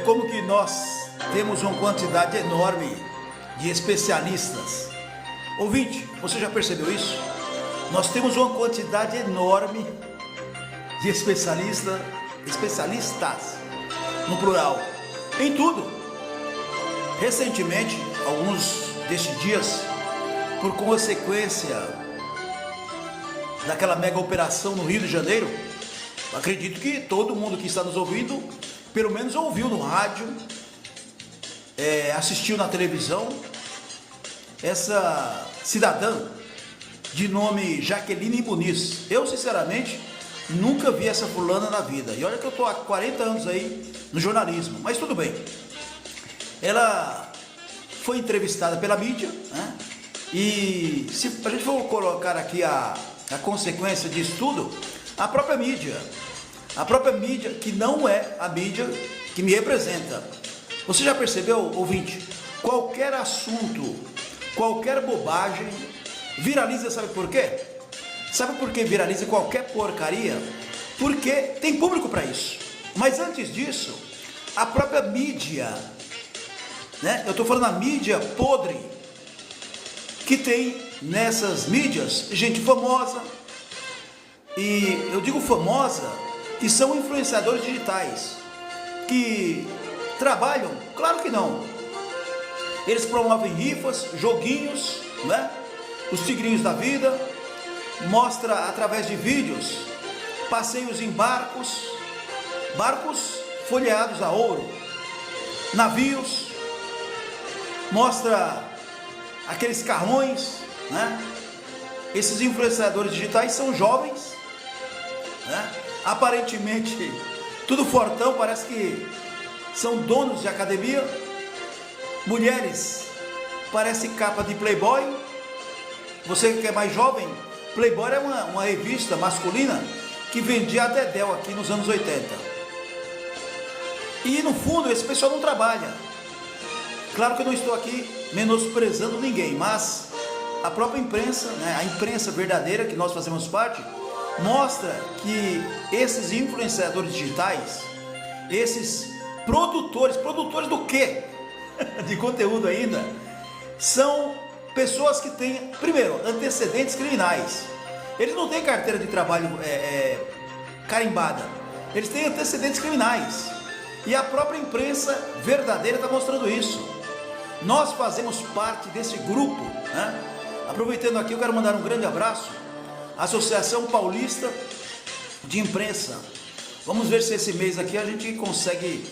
como que nós temos uma quantidade enorme de especialistas. Ouvinte, você já percebeu isso? Nós temos uma quantidade enorme de especialistas, no plural, em tudo. Recentemente, alguns destes dias, por consequência daquela mega operação no Rio de Janeiro, acredito que todo mundo que está nos ouvindo, pelo menos ouviu no rádio, assistiu na televisão, essa cidadã de nome Jaqueline Muniz. Eu, sinceramente, nunca vi essa fulana na vida. E olha que eu estou há 40 anos aí no jornalismo, mas tudo bem. Ela foi entrevistada pela mídia, né? E se a gente for colocar aqui a consequência disso tudo, a própria mídia que não é a mídia que me representa. Você já percebeu, ouvinte? Qualquer assunto, qualquer bobagem viraliza, sabe por quê? Sabe por que viraliza qualquer porcaria? Porque tem público para isso. Mas antes disso, a própria mídia, né? Eu estou falando a mídia podre, que tem nessas mídias gente famosa, e eu digo famosa, que são influenciadores digitais, que trabalham, claro que não, eles promovem rifas, joguinhos, né? Os tigrinhos da vida, mostra através de vídeos, passeios em barcos folheados a ouro, navios, mostra aqueles carrões, né? Esses influenciadores digitais são jovens, né? Aparentemente tudo fortão, parece que são donos de academia. Mulheres, parece capa de Playboy. Você que é mais jovem, Playboy é uma revista masculina que vendia a dedéu aqui nos anos 80. E no fundo esse pessoal não trabalha. Claro que eu não estou aqui menosprezando ninguém, mas a própria imprensa, né, a imprensa verdadeira que nós fazemos parte, mostra que esses influenciadores digitais, esses produtores do quê? De conteúdo ainda, são pessoas que têm, primeiro, antecedentes criminais. Eles não têm carteira de trabalho carimbada, eles têm antecedentes criminais. E a própria imprensa verdadeira está mostrando isso. Nós fazemos parte desse grupo, né? Aproveitando aqui, eu quero mandar um grande abraço à Associação Paulista de Imprensa. Vamos ver se esse mês aqui a gente consegue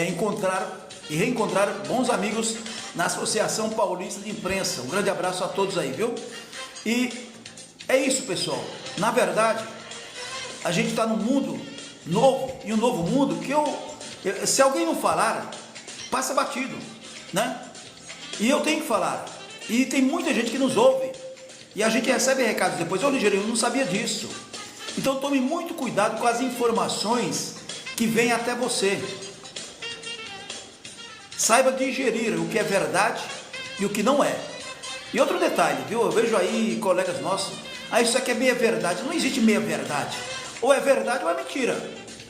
encontrar e reencontrar bons amigos na Associação Paulista de Imprensa. Um grande abraço a todos aí, viu? E é isso, pessoal. Na verdade, a gente está num mundo novo, e um novo mundo que se alguém não falar, passa batido, né? E eu tenho que falar. E tem muita gente que nos ouve. E a gente recebe recados depois. Ô, Ligeirinho, eu não sabia disso. Então tome muito cuidado com as informações que vêm até você. Saiba digerir o que é verdade e o que não é. E outro detalhe, viu? Eu vejo aí colegas nossos, isso aqui é meia verdade. Não existe meia verdade. Ou é verdade ou é mentira.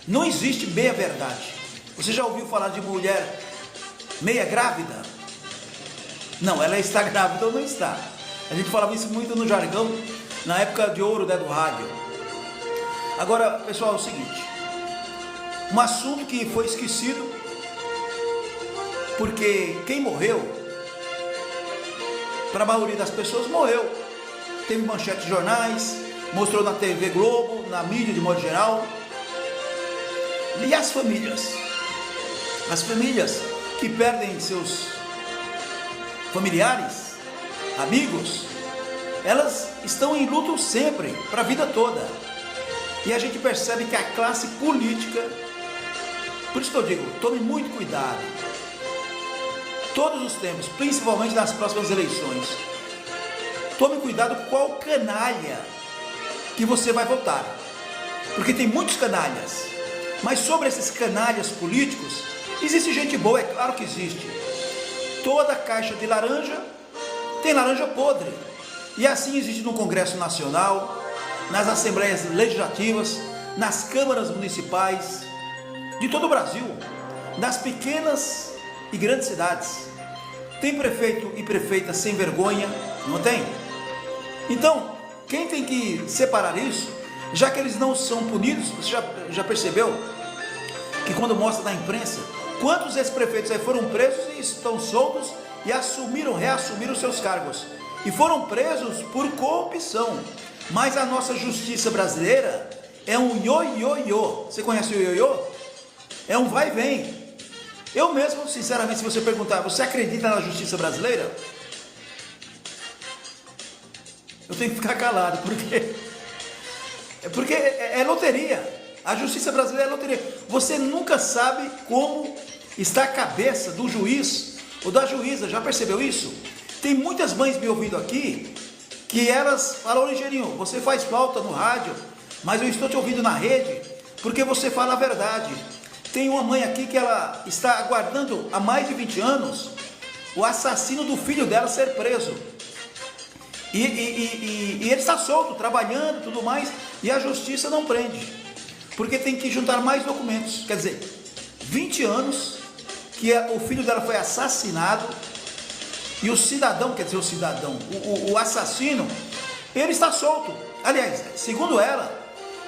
Não existe meia verdade. Você já ouviu falar de mulher meia grávida? Não, ela está grávida ou não está. A gente falava isso muito no jargão, na época de ouro, né, do rádio. Agora, pessoal, é o seguinte. Um assunto que foi esquecido, porque quem morreu, para a maioria das pessoas, morreu. Teve manchete de jornais, mostrou na TV Globo, na mídia de modo geral. E as famílias? As famílias que perdem seus familiares, amigos, elas estão em luto sempre, para a vida toda. E a gente percebe que a classe política, por isso que eu digo, tome muito cuidado. Todos os tempos, principalmente nas próximas eleições, tome cuidado com qual canalha que você vai votar. Porque tem muitos canalhas. Mas sobre esses canalhas políticos, existe gente boa, é claro que existe. Toda caixa de laranja tem laranja podre. E assim existe no Congresso Nacional, nas Assembleias Legislativas, nas câmaras municipais de todo o Brasil. nas pequenas e grandes cidades. Tem prefeito e prefeita sem vergonha, não tem? Então, quem tem que separar isso, já que eles não são punidos, você já percebeu que quando mostra na imprensa, quantos ex-prefeitos aí foram presos e estão soltos e reassumiram seus cargos, e foram presos por corrupção. Mas a nossa justiça brasileira é um ioiô. Você conhece o ioiô? É um vai e vem. Eu mesmo, sinceramente, se você perguntar, você acredita na justiça brasileira? Eu tenho que ficar calado, porque é loteria. A justiça brasileira é loteria. Você nunca sabe como está a cabeça do juiz ou da juíza. Já percebeu isso? Tem muitas mães me ouvindo aqui que elas falam: "Ô Ligeirinho, você faz falta no rádio, mas eu estou te ouvindo na rede porque você fala a verdade." Tem uma mãe aqui que ela está aguardando há mais de 20 anos o assassino do filho dela ser preso. E ele está solto, trabalhando e tudo mais, e a justiça não prende, porque tem que juntar mais documentos. Quer dizer, 20 anos que o filho dela foi assassinado, e o cidadão, o assassino, ele está solto. Aliás, segundo ela,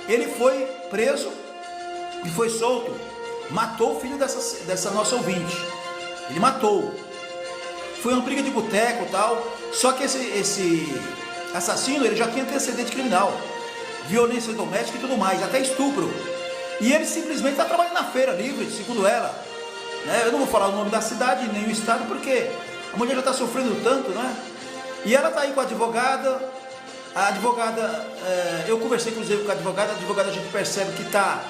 ele foi preso e foi solto, matou o filho dessa nossa ouvinte. Ele matou. Foi uma briga de boteco e tal. Só que esse assassino, ele já tinha antecedente criminal, violência doméstica e tudo mais, até estupro. E ele simplesmente está trabalhando na feira livre, segundo ela, né? Eu não vou falar o nome da cidade nem o estado, porque a mulher já está sofrendo tanto, né? E ela está aí com a advogada. A advogada, eu conversei inclusive com a advogada a gente percebe que está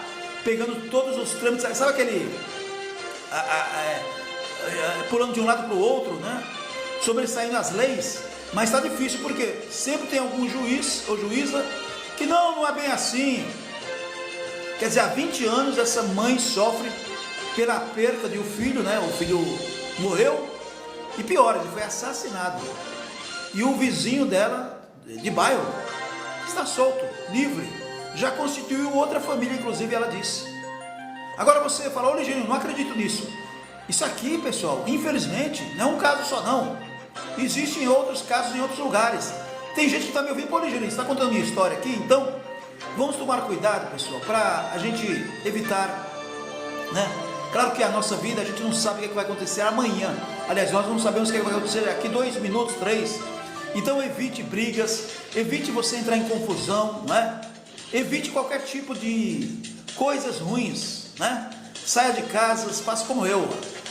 pegando todos os trâmites, sabe aquele pulando de um lado para o outro, né? Sobressaindo as leis, mas está difícil, porque sempre tem algum juiz ou juíza que não é bem assim. Quer dizer, há 20 anos essa mãe sofre pela perda de um filho, né? O filho morreu, e pior, ele foi assassinado. E o vizinho dela, de bairro, está solto, livre, já constituiu outra família, inclusive ela disse. Agora você fala: "Ô Ligeirinho, não acredito nisso." Isso aqui, pessoal, infelizmente, não é um caso só não. Existem outros casos em outros lugares. Tem gente que está me ouvindo: "Pô, Ligeirinho, você está contando minha história aqui?" Então, vamos tomar cuidado, pessoal, para a gente evitar, né? Claro que a nossa vida, a gente não sabe o que vai acontecer amanhã. Aliás, nós não sabemos o que vai acontecer aqui 2 minutos, 3. Então evite brigas, evite você entrar em confusão, né? Evite qualquer tipo de coisas ruins, né? Saia de casa, faça como eu.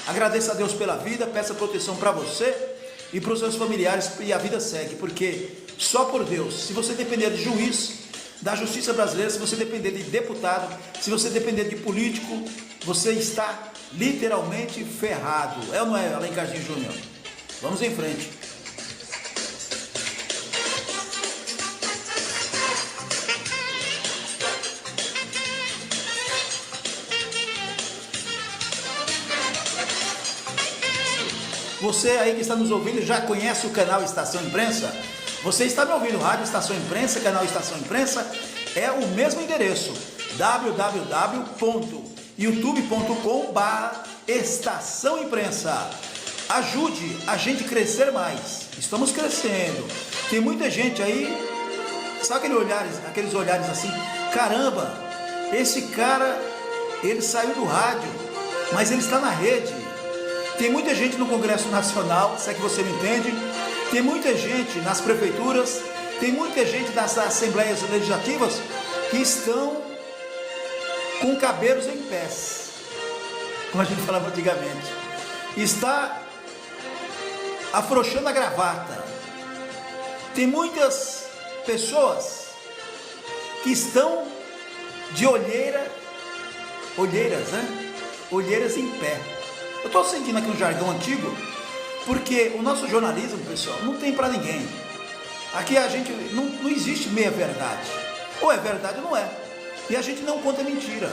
Agradeça a Deus pela vida, peça proteção para você e para os seus familiares, e a vida segue, porque só por Deus, se você depender de juiz, da justiça brasileira, se você depender de deputado, se você depender de político, você está literalmente ferrado. É ou não é, Alencarzinho Júnior? Vamos em frente. Você aí que está nos ouvindo já conhece o canal Estação Imprensa? Você está me ouvindo, Rádio Estação Imprensa, canal Estação Imprensa, é o mesmo endereço, www.youtube.com/Estação Imprensa. Ajude a gente a crescer mais. Estamos crescendo. Tem muita gente aí, sabe aqueles olhares assim: "Caramba, esse cara, ele saiu do rádio, mas ele está na rede." Tem muita gente no Congresso Nacional, se é que você me entende. Tem muita gente nas prefeituras, tem muita gente nas assembleias legislativas que estão com cabelos em pés, como a gente falava antigamente. Está afrouxando a gravata. Tem muitas pessoas que estão de olheiras, né? Olheiras em pé. Eu estou sentindo aqui um jargão antigo, porque o nosso jornalismo, pessoal, não tem para ninguém. Aqui a gente não existe meia verdade. Ou é verdade ou não é. E a gente não conta mentira.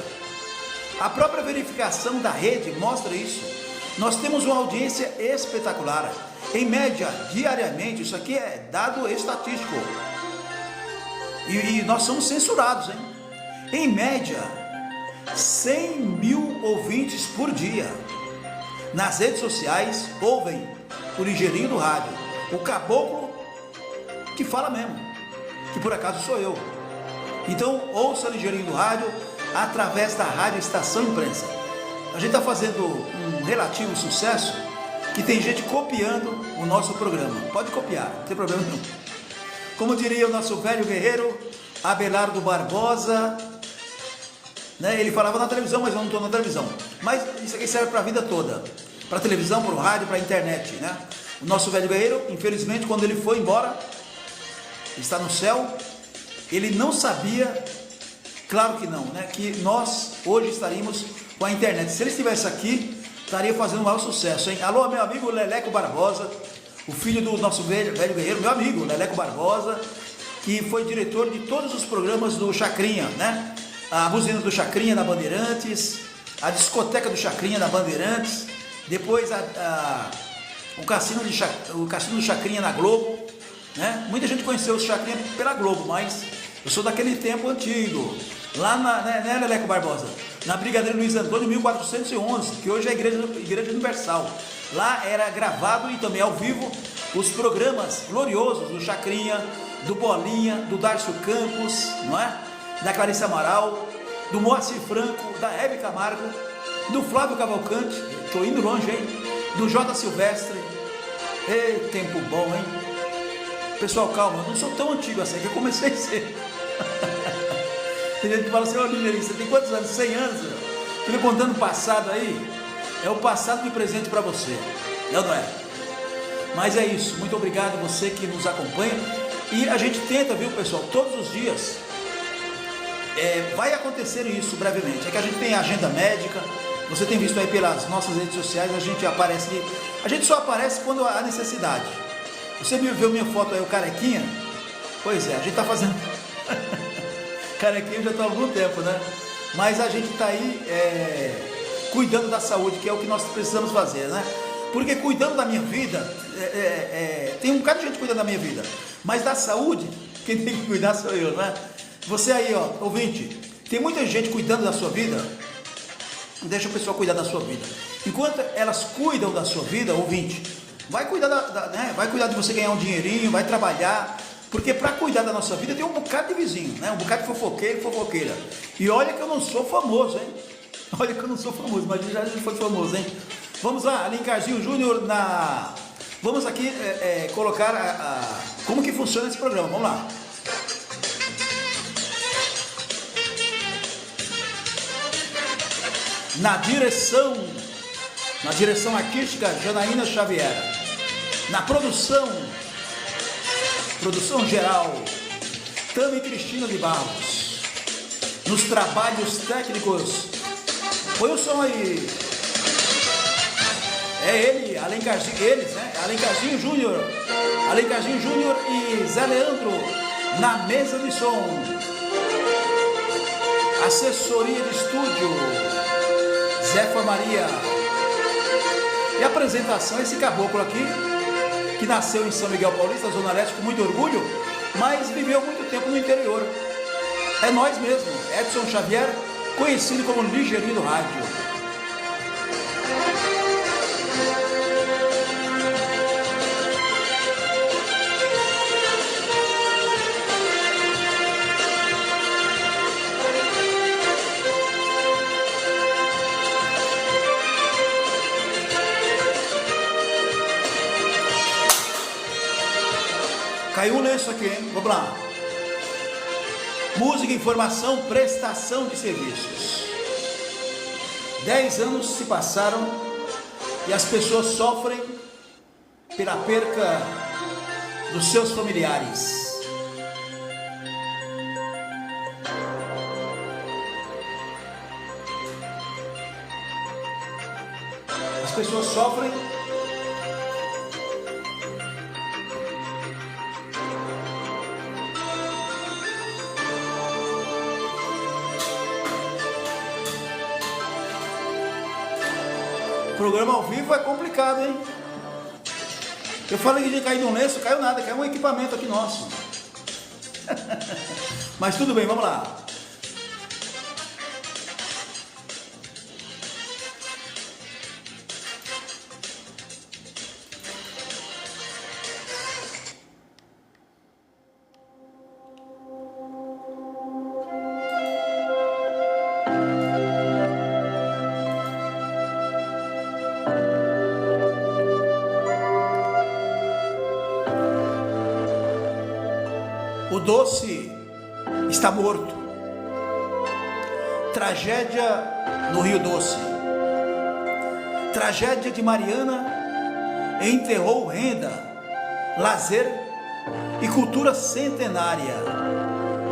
A própria verificação da rede mostra isso. Nós temos uma audiência espetacular. Em média, diariamente, isso aqui é dado estatístico. E nós somos censurados, hein? Em média, 100 mil ouvintes por dia. nas redes sociais, ouvem o ligeirinho do rádio, o caboclo que fala mesmo, que por acaso sou eu. Então ouça o ligeirinho do rádio através da Rádio Estação Imprensa. A gente está fazendo um relativo sucesso, que tem gente copiando o nosso programa. Pode copiar, não tem problema nenhum. Como diria o nosso velho guerreiro Abelardo Barbosa, né? Ele falava na televisão, mas eu não estou na televisão. Mas isso aqui serve para a vida toda, para a televisão, para o rádio, para a internet, né? O nosso velho guerreiro, infelizmente, quando ele foi embora, está no céu, ele não sabia, claro que não, né? Que nós hoje estaríamos com a internet. Se ele estivesse aqui, estaria fazendo um maior sucesso, hein? Alô, meu amigo Leleco Barbosa, o filho do nosso velho guerreiro, meu amigo Leleco Barbosa, que foi diretor de todos os programas do Chacrinha, né? A buzina do Chacrinha na Bandeirantes, a discoteca do Chacrinha na Bandeirantes, depois o cassino do Chacrinha na Globo, né? Muita gente conheceu o Chacrinha pela Globo, mas eu sou daquele tempo antigo, lá né, Leleco Barbosa? Na Brigadeiro Luiz Antônio 1411, que hoje é a Igreja Universal. Lá era gravado e também ao vivo os programas gloriosos do Chacrinha, do Bolinha, do Darcio Campos, não é? Da Clarice Amaral, do Moacir Franco, da Hebe Camargo, do Flávio Cavalcante, estou indo longe, hein? Do J. Silvestre. Ei, tempo bom, hein? Pessoal, calma, eu não sou tão antigo assim, que eu comecei a ser. Tem gente que fala assim, ô Ligeirinho, você tem quantos anos? 100 anos? Fica contando o passado aí. É o passado de presente para você, não é? Mas é isso, muito obrigado a você que nos acompanha. E a gente tenta, viu, pessoal, todos os dias. Vai acontecer isso brevemente. É que a gente tem agenda médica. Você tem visto aí pelas nossas redes sociais, a gente só aparece quando há necessidade. Você viu minha foto aí, o carequinha? Pois é, a gente está fazendo carequinha já está há algum tempo, né? Mas a gente está aí cuidando da saúde, que é o que nós precisamos fazer, né? Porque cuidando da minha vida, tem um bocado de gente cuidando da minha vida, mas da saúde, quem tem que cuidar sou eu, né? Você aí, ó, ouvinte, tem muita gente cuidando da sua vida. Deixa o pessoal cuidar da sua vida. Enquanto elas cuidam da sua vida, ouvinte, vai cuidar né? Vai cuidar de você ganhar um dinheirinho, vai trabalhar. Porque para cuidar da nossa vida tem um bocado de vizinho, né? Um bocado de fofoqueiro e fofoqueira. E olha que eu não sou famoso, hein? Olha que eu não sou famoso, mas já foi famoso, hein? Vamos lá, Alencarzinho Júnior Vamos aqui colocar como que funciona esse programa, vamos lá. Na direção artística, Janaína Xavier. Na produção geral, Tami Cristina de Barros. Nos trabalhos técnicos, põe o som aí. É ele, eles, né? Alencarzinho Júnior e Zé Leandro na mesa de som. Assessoria de estúdio, Zefa Maria. E a apresentação, esse caboclo aqui, que nasceu em São Miguel Paulista, Zona Leste, com muito orgulho, mas viveu muito tempo no interior. É nós mesmo, Edson Xavier, conhecido como Ligeirinho do Rádio. Caiu um lenço aqui, hein? Vamos lá. Música, informação, prestação de serviços. 10 anos se passaram e as pessoas sofrem pela perca dos seus familiares. As pessoas sofrem programa ao vivo é complicado, hein? Eu falei que tinha caído um lenço, caiu nada, caiu um equipamento aqui nosso. Mas tudo bem, vamos lá. Doce está morto. Tragédia no Rio Doce. Tragédia de Mariana enterrou renda, lazer e cultura centenária,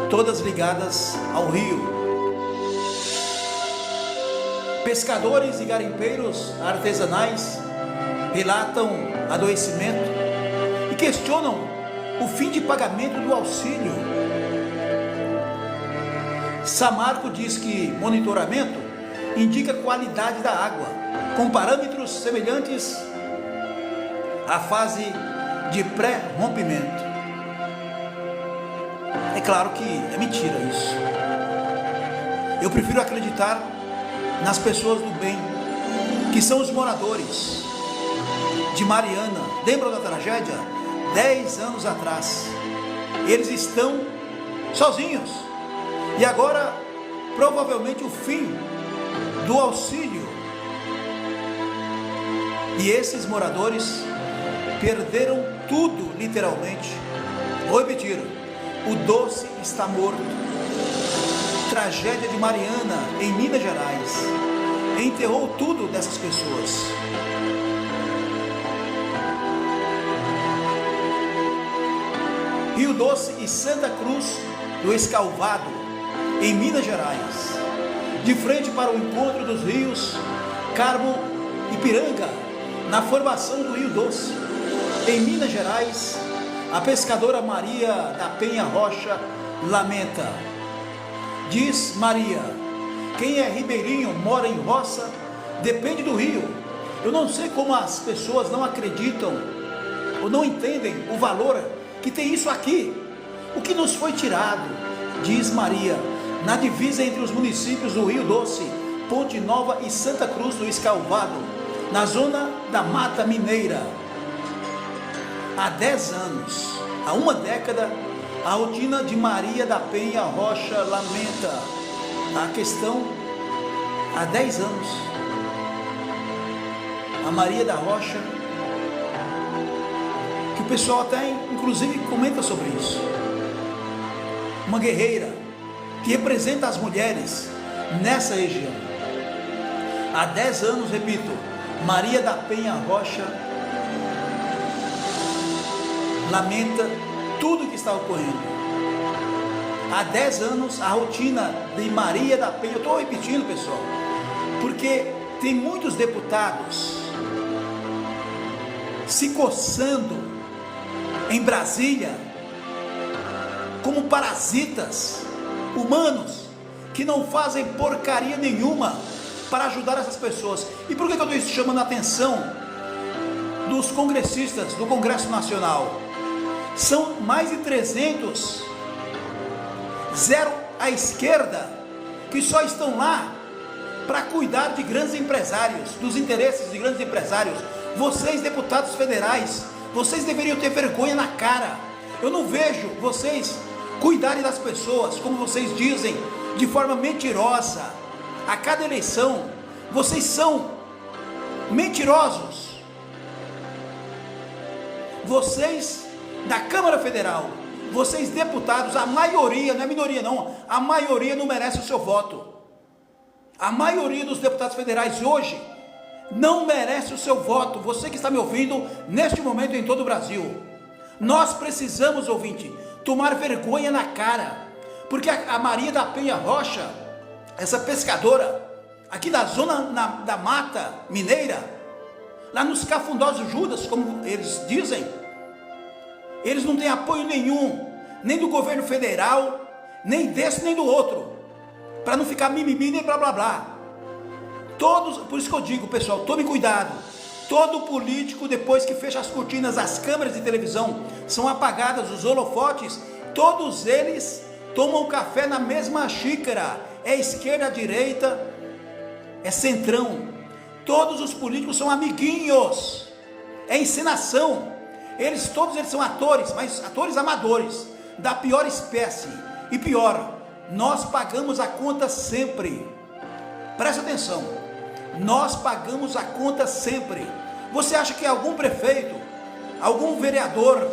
todas ligadas ao rio. Pescadores e garimpeiros artesanais relatam adoecimento e questionam o fim de pagamento do auxílio. Samarco diz que monitoramento indica a qualidade da água, com parâmetros semelhantes à fase de pré-rompimento. É claro que é mentira isso. Eu prefiro acreditar nas pessoas do bem, que são os moradores de Mariana. Lembram da tragédia? 10 anos atrás. Eles estão sozinhos. E agora, provavelmente, o fim do auxílio. E esses moradores perderam tudo, literalmente. Vou repetir: o Doce está morto. Tragédia de Mariana, em Minas Gerais, enterrou tudo dessas pessoas. Rio Doce e Santa Cruz do Escalvado, em Minas Gerais, de frente para o encontro dos rios Carmo e Piranga, na formação do Rio Doce. Em Minas Gerais, a pescadora Maria da Penha Rocha lamenta. Diz Maria: quem é ribeirinho, mora em roça, depende do rio. Eu não sei como as pessoas não acreditam ou não entendem o valor que tem isso aqui. O que nos foi tirado, diz Maria, na divisa entre os municípios do Rio Doce, Ponte Nova e Santa Cruz do Escalvado, na zona da Mata Mineira. Há 10 anos, há uma década, a rotina de Maria da Penha Rocha lamenta a questão. Há 10 anos, a Maria da Rocha, que o pessoal até inclusive comenta sobre isso, uma guerreira que representa as mulheres nessa região. Há 10 anos, repito, Maria da Penha Rocha lamenta tudo que está ocorrendo. Há 10 anos a rotina de Maria da Penha, eu estou repetindo, pessoal, porque tem muitos deputados se coçando em Brasília como parasitas humanos que não fazem porcaria nenhuma para ajudar essas pessoas. E por que eu estou chamando a atenção dos congressistas do Congresso Nacional? São mais de 300, zero à esquerda, que só estão lá para cuidar de grandes empresários, dos interesses de grandes empresários. Vocês, deputados federais, vocês deveriam ter vergonha na cara. Eu não vejo vocês cuidarem das pessoas, como vocês dizem, de forma mentirosa. A cada eleição, vocês são mentirosos. Vocês da Câmara Federal, vocês deputados, a maioria, não é minoria não, a maioria não merece o seu voto. A maioria dos deputados federais hoje não merece o seu voto. Você que está me ouvindo neste momento em todo o Brasil, nós precisamos, ouvinte, tomar vergonha na cara, porque a Maria da Penha Rocha, essa pescadora aqui da zona da Mata Mineira, lá nos Cafundós do Judas, como eles dizem, eles não têm apoio nenhum, nem do governo federal, nem desse nem do outro, para não ficar mimimi nem blá blá blá. Todos, por isso que eu digo, pessoal, tome cuidado. Todo político, depois que fecha as cortinas das câmeras de televisão, são apagadas os holofotes, todos eles tomam café na mesma xícara. É esquerda, direita, é centrão. Todos os políticos são amiguinhos, é encenação. Todos eles são atores, mas atores amadores, da pior espécie. E pior, nós pagamos a conta sempre. Presta atenção, nós pagamos a conta sempre. Você acha que algum prefeito, algum vereador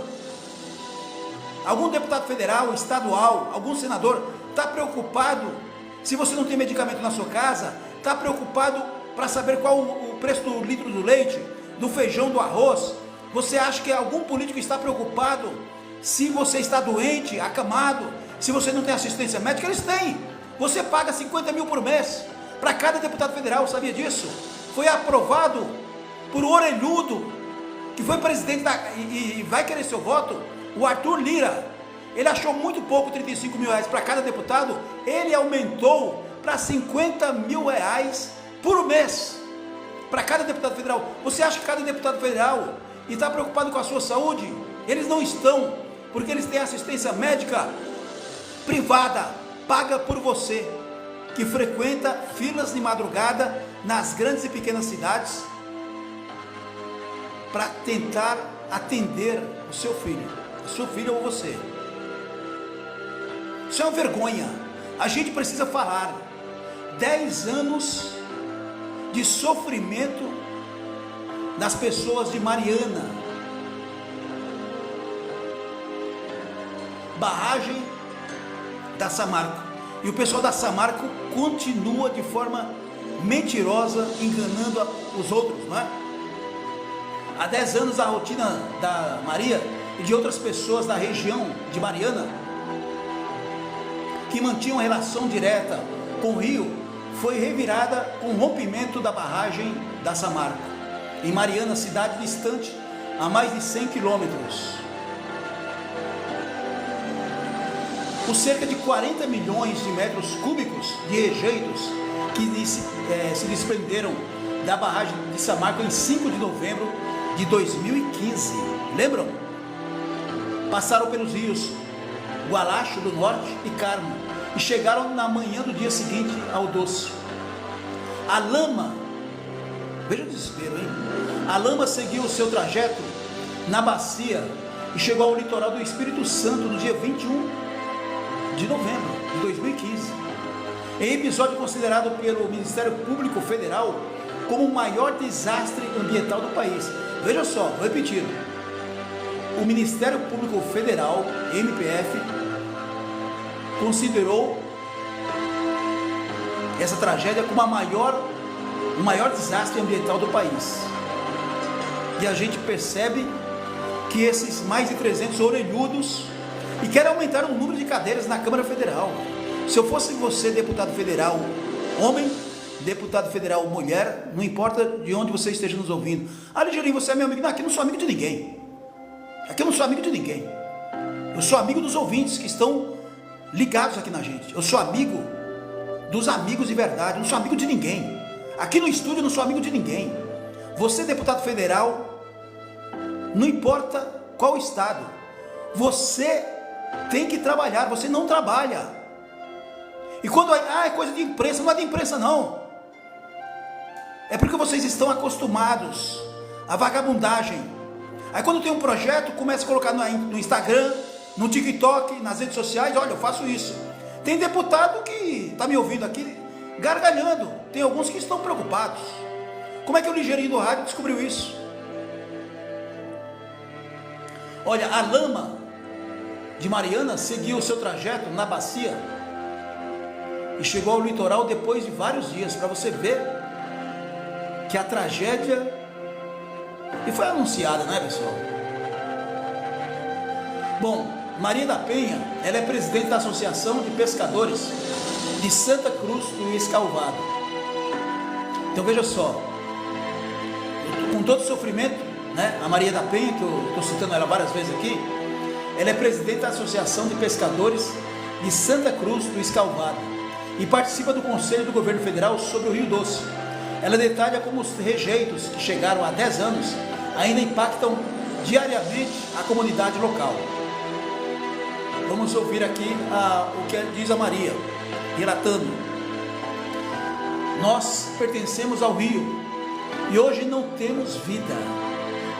Algum deputado federal, estadual, algum senador está preocupado se você não tem medicamento na sua casa? Está preocupado para saber qual o preço do litro do leite, do feijão, do arroz? Você acha que algum político está preocupado se você está doente, acamado, se você não tem assistência médica? Eles têm. Você paga 50 mil por mês para cada deputado federal, sabia disso? Foi aprovado por um orelhudo, que foi presidente e vai querer seu voto, o Arthur Lira. Ele achou muito pouco, 35 mil reais para cada deputado. Ele aumentou para 50 mil reais por mês para cada deputado federal. Você acha que cada deputado federal está preocupado com a sua saúde? Eles não estão, porque eles têm assistência médica privada, paga por você, que frequenta filas de madrugada nas grandes e pequenas cidades para tentar atender o seu filho, a sua filha ou você. Isso é uma vergonha. A gente precisa falar. 10 anos de sofrimento das pessoas de Mariana, barragem da Samarco, e o pessoal da Samarco continua de forma mentirosa, enganando os outros, não é? Há 10 anos a rotina da Maria e de outras pessoas da região de Mariana, que mantinham relação direta com o rio, foi revirada com o rompimento da barragem da Samarco, em Mariana, cidade distante a mais de 100 quilômetros. Os cerca de 40 milhões de metros cúbicos de rejeitos que se desprenderam da barragem de Samarco em 5 de novembro de 2015, lembram? Passaram pelos rios Gualacho do Norte e Carmo e chegaram na manhã do dia seguinte ao Doce. A lama, veja o desespero, hein? A lama seguiu o seu trajeto na bacia e chegou ao litoral do Espírito Santo no dia 21 de novembro de 2015, em episódio considerado pelo Ministério Público Federal como o maior desastre ambiental do país. Veja só, vou repetir: o Ministério Público Federal, MPF, considerou essa tragédia como o maior desastre ambiental do país. E a gente percebe que esses mais de 300 orelhudos e querem aumentar o número de cadeiras na Câmara Federal. Se eu fosse você, deputado federal homem, deputado federal mulher, não importa de onde você esteja nos ouvindo. Ah, Ligeirinho, você é meu amigo. Não, aqui eu não sou amigo de ninguém. Aqui eu não sou amigo de ninguém. Eu sou amigo dos ouvintes que estão ligados aqui na gente. Eu sou amigo dos amigos de verdade. Eu não sou amigo de ninguém. Aqui no estúdio eu não sou amigo de ninguém. Você, deputado federal, não importa qual estado, você tem que trabalhar. Você não trabalha. E quando é coisa de imprensa, não é de imprensa não. É porque vocês estão acostumados à vagabundagem. Aí quando tem um projeto, começa a colocar no Instagram, no TikTok, nas redes sociais: olha, eu faço isso. Tem deputado que está me ouvindo aqui gargalhando. Tem alguns que estão preocupados. Como é que o Ligeirinho do rádio descobriu isso? Olha, a lama de Mariana seguiu o seu trajeto na bacia e chegou ao litoral depois de vários dias, para você ver que a tragédia, e foi anunciada, né, pessoal? Bom, Maria da Penha, ela é presidente da Associação de Pescadores de Santa Cruz do Escalvado. Então veja só, com todo o sofrimento, né, a Maria da Penha, que eu estou citando ela várias vezes aqui, ela é presidente da Associação de Pescadores de Santa Cruz do Escalvado e participa do Conselho do Governo Federal sobre o Rio Doce. Ela detalha como os rejeitos que chegaram há 10 anos ainda impactam diariamente a comunidade local. Vamos ouvir aqui o que diz a Maria, relatando: nós pertencemos ao rio e hoje não temos vida.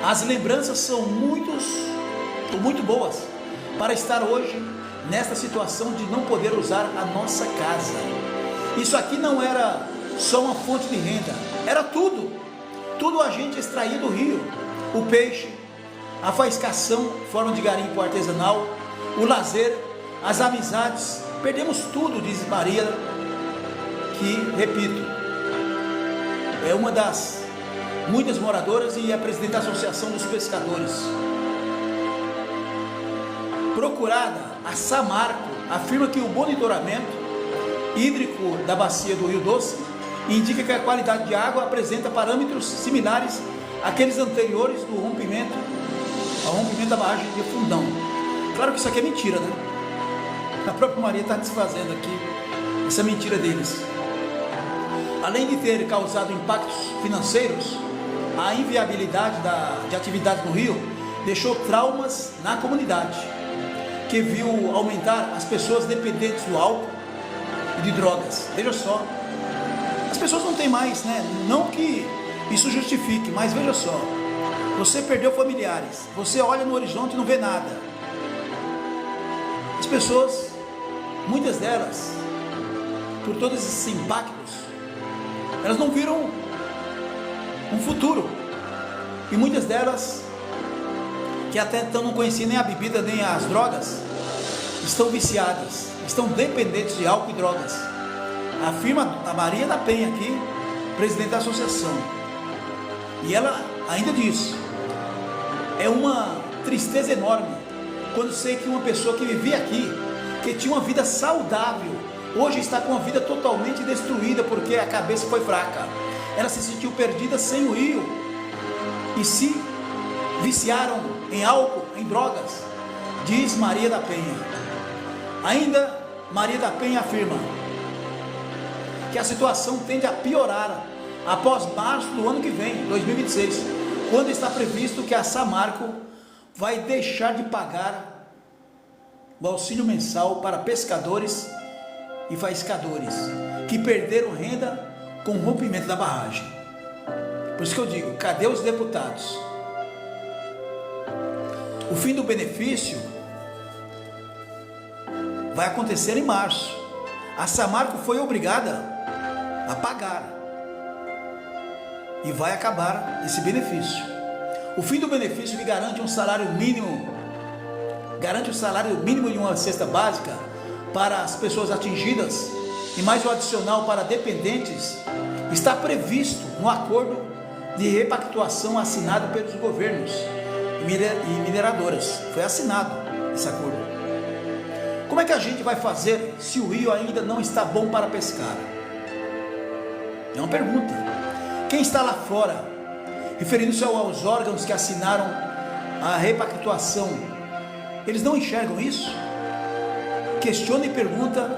As lembranças são muito boas para estar hoje nesta situação de não poder usar a nossa casa. Isso aqui não era só uma fonte de renda, era tudo a gente extraía do rio: o peixe, a faiscação, forma de garimpo artesanal, o lazer, as amizades, perdemos tudo, diz Maria, que, repito, é uma das muitas moradoras e é presidente da Associação dos Pescadores. Procurada, a Samarco afirma que o monitoramento hídrico da bacia do Rio Doce indica que a qualidade de água apresenta parâmetros similares àqueles anteriores ao rompimento da barragem de Fundão. Claro que isso aqui é mentira, né? A própria Maria está desfazendo aqui essa mentira deles. Além de ter causado impactos financeiros, a inviabilidade de atividades no rio deixou traumas na comunidade, que viu aumentar as pessoas dependentes do álcool e de drogas. Veja só, as pessoas não têm mais, né? Não que isso justifique, mas veja só, você perdeu familiares, você olha no horizonte e não vê nada. As pessoas, muitas delas, por todos esses impactos, elas não viram um futuro, e muitas delas, que até então não conheciam nem a bebida nem as drogas, estão viciadas, estão dependentes de álcool e drogas. Afirma a Maria da Penha aqui, presidente da associação, e ela ainda diz: é uma tristeza enorme quando sei que uma pessoa que vivia aqui, que tinha uma vida saudável, hoje está com a vida totalmente destruída porque a cabeça foi fraca. Ela se sentiu perdida sem o rio e se viciaram em álcool, em drogas, diz Maria da Penha. Ainda Maria da Penha afirma que a situação tende a piorar após março do ano que vem, 2026, quando está previsto que a Samarco vai deixar de pagar o auxílio mensal para pescadores e faiscadores que perderam renda com o rompimento da barragem. Por isso que eu digo, cadê os deputados? O fim do benefício vai acontecer em março. A Samarco foi obrigada a pagar e vai acabar esse benefício. O fim do benefício que garante um salário mínimo, de uma cesta básica para as pessoas atingidas e mais o adicional para dependentes, está previsto no acordo de repactuação assinado pelos governos e mineradoras. Foi assinado esse acordo. Como é que a gente vai fazer se o rio ainda não está bom para pescar? É uma pergunta. Quem está lá fora, referindo-se aos órgãos que assinaram a repactuação, eles não enxergam isso? Questiona e pergunta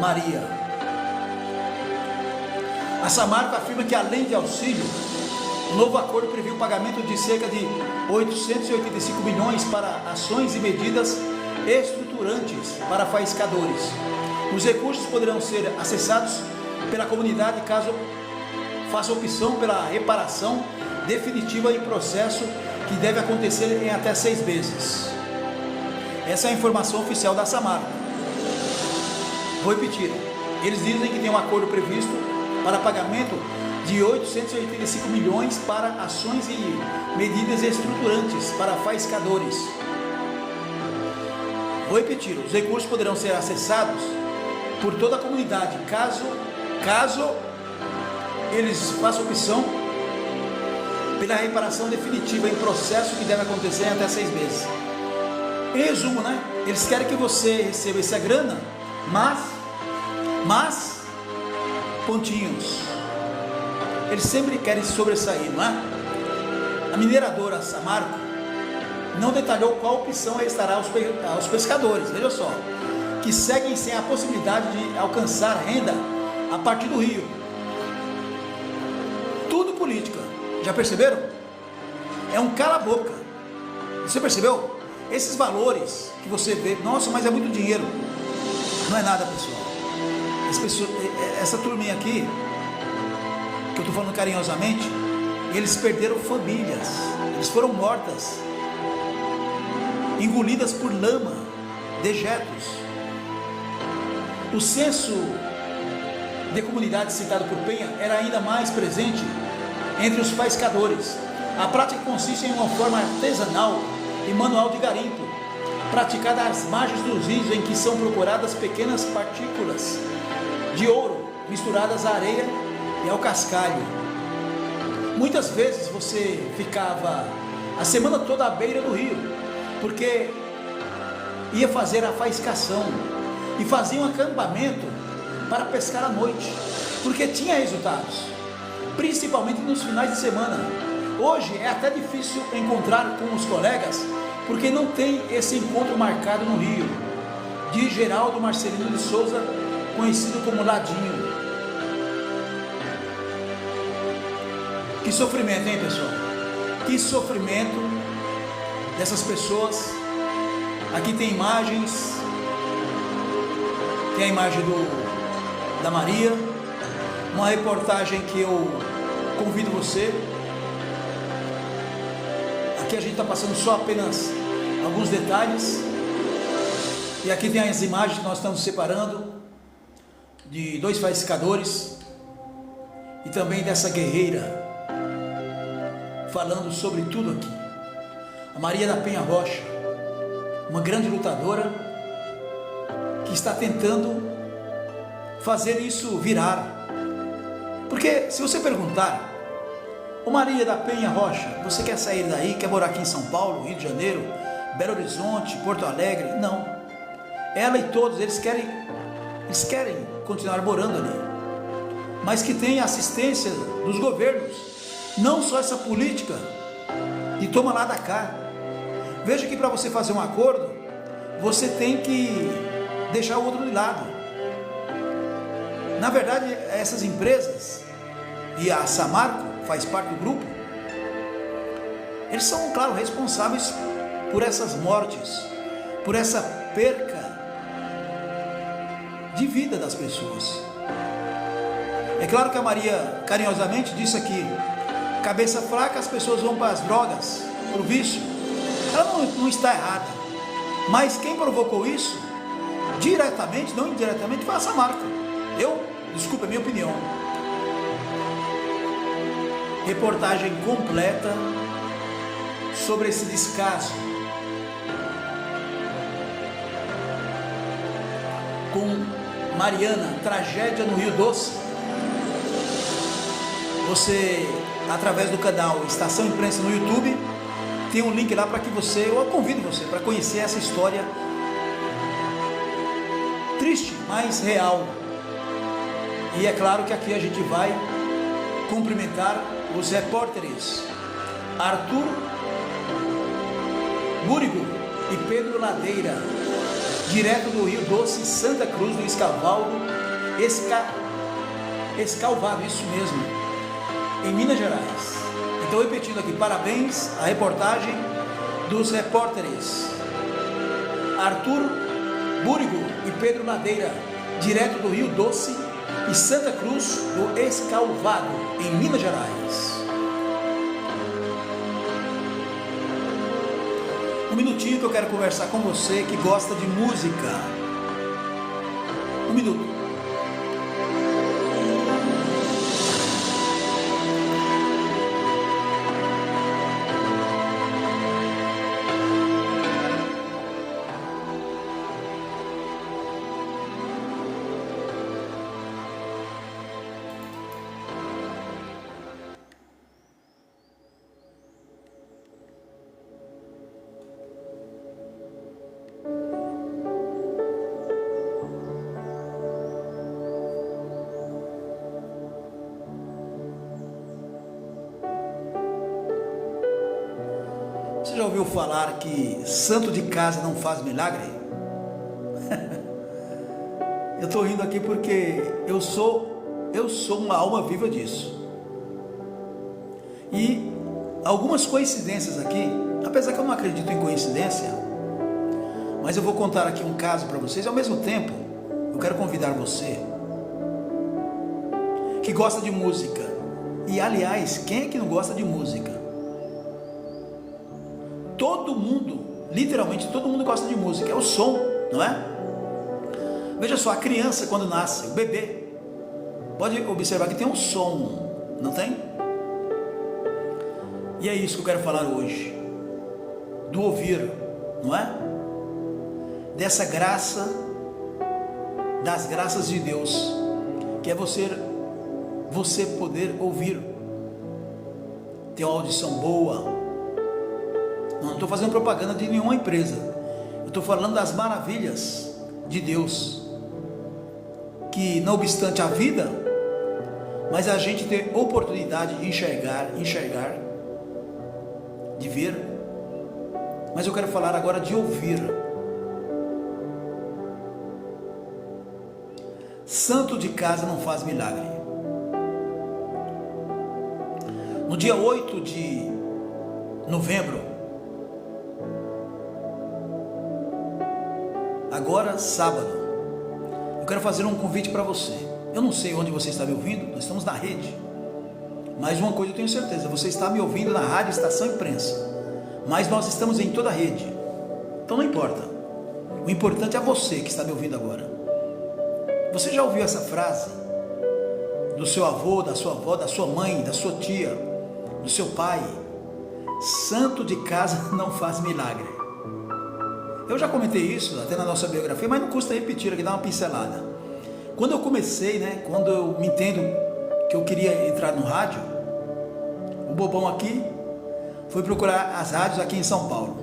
Maria. A Samarco afirma que, além de auxílio, o novo acordo prevê o pagamento de cerca de 885 milhões para ações e medidas estruturantes para faiscadores. Os recursos poderão ser acessados pela comunidade caso faça opção pela reparação definitiva em processo que deve acontecer em até 6 meses. Essa é a informação oficial da Samarco. Vou repetir, eles dizem que tem um acordo previsto para pagamento de 885 milhões para ações e medidas estruturantes para faiscadores. Vou repetir, os recursos poderão ser acessados por toda a comunidade, caso eles façam opção pela reparação definitiva em processo que deve acontecer em até 6 meses. Em resumo, né? Eles querem que você receba essa grana, mas pontinhos. Eles sempre querem sobressair, não é? A mineradora Samarco não detalhou qual opção restará aos pescadores, veja só, que seguem sem a possibilidade de alcançar renda a partir do rio. Tudo política, já perceberam? É um cala-boca. Você percebeu? Esses valores que você vê, nossa, mas é muito dinheiro. Não é nada, pessoal. Essa turminha aqui, que eu estou falando carinhosamente, eles perderam famílias, eles foram mortas, engolidas por lama, dejetos. O censo de comunidade citado por Penha era ainda mais presente entre os faiscadores. A prática consiste em uma forma artesanal e manual de garimpo, praticada às margens dos rios, em que são procuradas pequenas partículas de ouro misturadas à areia e ao cascalho. Muitas vezes você ficava a semana toda à beira do rio, porque ia fazer a faiscação e fazia um acampamento para pescar à noite, porque tinha resultados, principalmente nos finais de semana. Hoje é até difícil encontrar com os colegas, porque não tem esse encontro marcado no rio. De Geraldo Marcelino de Souza, conhecido como Ladinho. Que sofrimento, hein, pessoal? Que sofrimento dessas pessoas. Aqui tem imagens, tem a imagem da Maria, uma reportagem que eu convido você. Aqui a gente está passando só apenas alguns detalhes, e aqui tem as imagens que nós estamos separando de 2 faiscadores e também dessa guerreira, falando sobre tudo aqui. A Maria da Penha Rocha, uma grande lutadora que está tentando fazer isso virar. Porque se você perguntar: ô Maria da Penha Rocha, você quer sair daí, quer morar aqui em São Paulo, Rio de Janeiro, Belo Horizonte, Porto Alegre? Não. Ela e todos, eles querem continuar morando ali, mas que tenha assistência dos governos, não só essa política de toma lá da cá. Veja que para você fazer um acordo, você tem que deixar o outro de lado. Na verdade, essas empresas, e a Samarco faz parte do grupo, eles são, claro, responsáveis por essas mortes, por essa perca de vida das pessoas. É claro que a Maria carinhosamente disse aqui: cabeça fraca, as pessoas vão para as drogas, para o vício. Ela não está errada, mas quem provocou isso, diretamente, não indiretamente, foi a Samarco. Desculpa, é minha opinião. Reportagem completa sobre esse descaso com Mariana, tragédia no Rio Doce. Você, através do canal Estação Imprensa no YouTube, tem um link lá para que eu convido você para conhecer essa história triste, mas real. E é claro que aqui a gente vai cumprimentar os repórteres Arthur Búrigo e Pedro Ladeira, direto do Rio Doce, Santa Cruz do Escalvado, isso mesmo, em Minas Gerais. Então, repetindo aqui, parabéns à reportagem dos repórteres Arthur Búrigo e Pedro Ladeira, direto do Rio Doce e Santa Cruz do Escalvado, em Minas Gerais. Um minutinho que eu quero conversar com você que gosta de música. Um minuto. Você já ouviu falar que santo de casa não faz milagre? Eu estou rindo aqui porque eu sou uma alma viva disso. E algumas coincidências aqui, apesar que eu não acredito em coincidência, mas eu vou contar aqui um caso para vocês. Ao mesmo tempo, eu quero convidar você que gosta de música. E aliás, quem é que não gosta de música? Todo mundo, literalmente todo mundo gosta de música, é o som, não é? Veja só, a criança quando nasce, o bebê, pode observar que tem um som, não tem? E é isso que eu quero falar hoje, do ouvir, não é? dessa graça, das graças de Deus, que é você poder ouvir, ter uma audição boa. Não estou fazendo propaganda de nenhuma empresa, eu estou falando das maravilhas de Deus, que não obstante a vida, mas a gente ter oportunidade de enxergar, de ver. Mas eu quero falar agora de ouvir. Santo de casa não faz milagre. No dia 8 de novembro, agora sábado, eu quero fazer um convite para você. Eu não sei onde você está me ouvindo, nós estamos na rede, mas uma coisa eu tenho certeza, você está me ouvindo na Rádio Estação Imprensa, mas nós estamos em toda a rede, então não importa, o importante é você que está me ouvindo agora. Você já ouviu essa frase do seu avô, da sua avó, da sua mãe, da sua tia, do seu pai? Santo de casa não faz milagre. Eu já comentei isso até na nossa biografia, mas não custa repetir aqui, dar uma pincelada. Quando eu comecei, quando eu me entendo que eu queria entrar no rádio, o bobão aqui foi procurar as rádios aqui em São Paulo.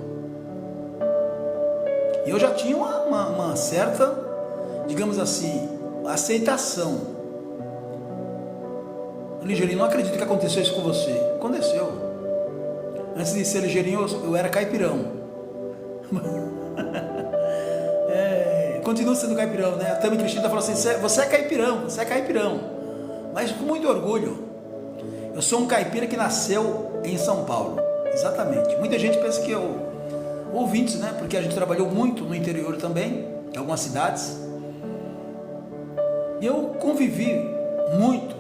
E eu já tinha uma certa, digamos assim, aceitação. Ligeirinho, não acredito que aconteceu isso com você. Aconteceu. Antes de ser ligeirinho, eu era caipirão. Continua sendo caipirão, A Tami Cristina falou assim, você é caipirão, mas com muito orgulho. Eu sou um caipira que nasceu em São Paulo, exatamente. Muita gente pensa que ouvintes, porque a gente trabalhou muito no interior também, em algumas cidades, e eu convivi muito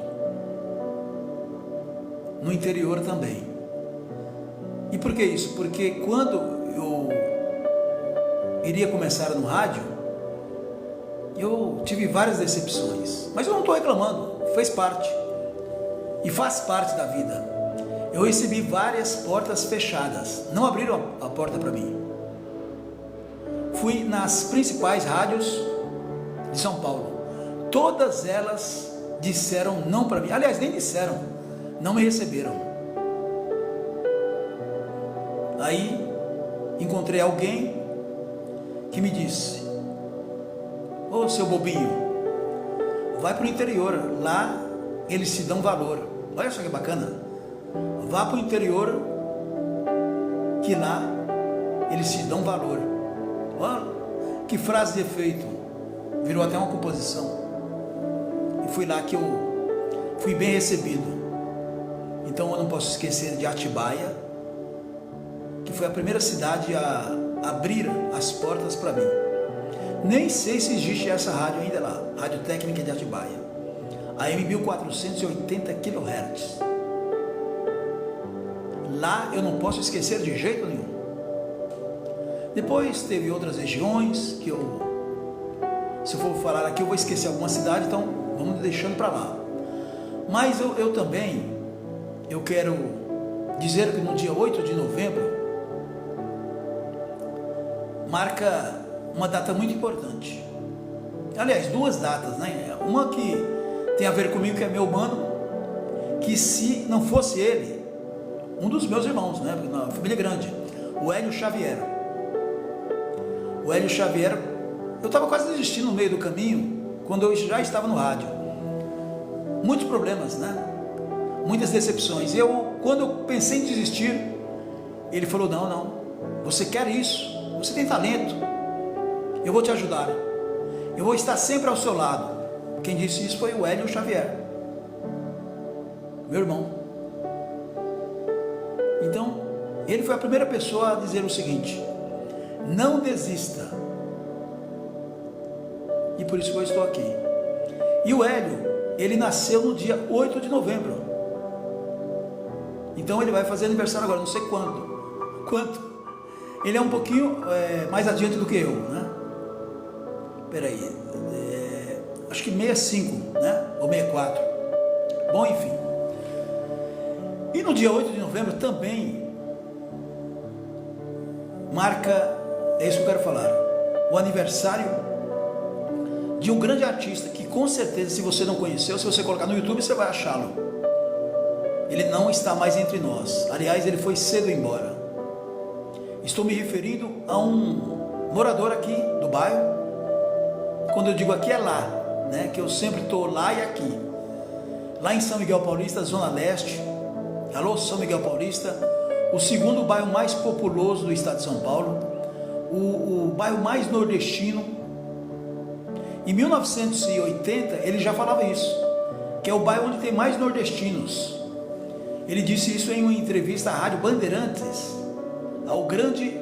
no interior também. E por que isso? Porque quando eu iria começar no rádio, eu tive várias decepções, mas eu não estou reclamando, fez parte e faz parte da vida. Eu recebi várias portas fechadas, não abriram a porta para mim. Fui nas principais rádios de São Paulo, todas elas disseram não para mim, aliás, nem disseram, não me receberam. Aí encontrei alguém que me disse, ô seu bobinho, vai para o interior, lá eles te dão valor. Olha só que bacana, vá para o interior, que lá eles te dão valor. Olha que frase de efeito, virou até uma composição. E foi lá que eu fui bem recebido. Então eu não posso esquecer de Atibaia, que foi a primeira cidade a abrir as portas para mim. Nem sei se existe essa rádio ainda lá, Rádio Técnica de Atibaia, AM 1480 kHz. Lá eu não posso esquecer de jeito nenhum. Depois teve outras regiões que se eu for falar aqui eu vou esquecer alguma cidade, então vamos deixando para lá. Mas eu também, eu quero dizer que no dia 8 de novembro marca uma data muito importante. Aliás, duas datas, Uma que tem a ver comigo, que é meu mano, que se não fosse ele, um dos meus irmãos, na família grande, o Hélio Xavier. O Hélio Xavier, eu estava quase desistindo no meio do caminho, quando eu já estava no rádio. Muitos problemas, muitas decepções. Quando eu pensei em desistir, ele falou, não, você quer isso, você tem talento, eu vou te ajudar, eu vou estar sempre ao seu lado. Quem disse isso foi o Hélio Xavier, meu irmão. Então, ele foi a primeira pessoa a dizer o seguinte, não desista, e por isso que eu estou aqui. E o Hélio, ele nasceu no dia 8 de novembro, então ele vai fazer aniversário agora, não sei quanto, ele é um pouquinho mais adiante do que eu, peraí, acho que 65, ou 64, bom, enfim. E no dia 8 de novembro também marca, é isso que eu quero falar, o aniversário de um grande artista que com certeza, se você não conheceu, se você colocar no YouTube, você vai achá-lo. Ele não está mais entre nós. Aliás, ele foi cedo embora. Estou me referindo a um morador aqui do bairro. Quando eu digo aqui é lá, né? Que eu sempre estou lá e aqui. Lá em São Miguel Paulista, Zona Leste. Alô, São Miguel Paulista. O segundo bairro mais populoso do estado de São Paulo. O bairro mais nordestino. Em 1980, ele já falava isso. Que é o bairro onde tem mais nordestinos. Ele disse isso em uma entrevista à Rádio Bandeirantes, ao grande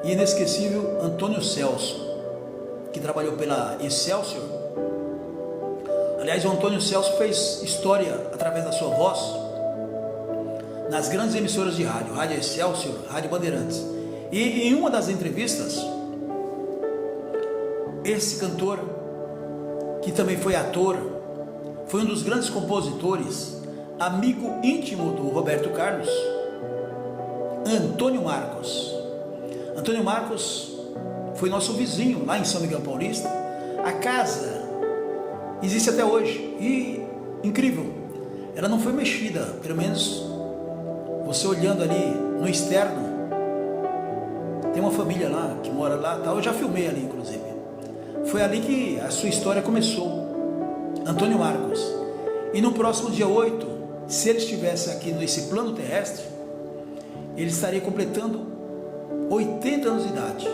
e inesquecível Antônio Celso, que trabalhou pela Excelsior. Aliás, o Antônio Celso fez história através da sua voz nas grandes emissoras de rádio, Rádio Excelsior, Rádio Bandeirantes. E em uma das entrevistas, esse cantor, que também foi ator, foi um dos grandes compositores, amigo íntimo do Roberto Carlos, Antônio Marcos. Antônio Marcos foi nosso vizinho lá em São Miguel Paulista. A casa existe até hoje e incrível, ela não foi mexida, pelo menos você olhando ali no externo, tem uma família lá que mora lá, tal. Eu já filmei ali, inclusive. Foi ali que a sua história começou, Antônio Marcos. E no próximo dia 8, se ele estivesse aqui nesse plano terrestre, ele estaria completando 80 anos de idade.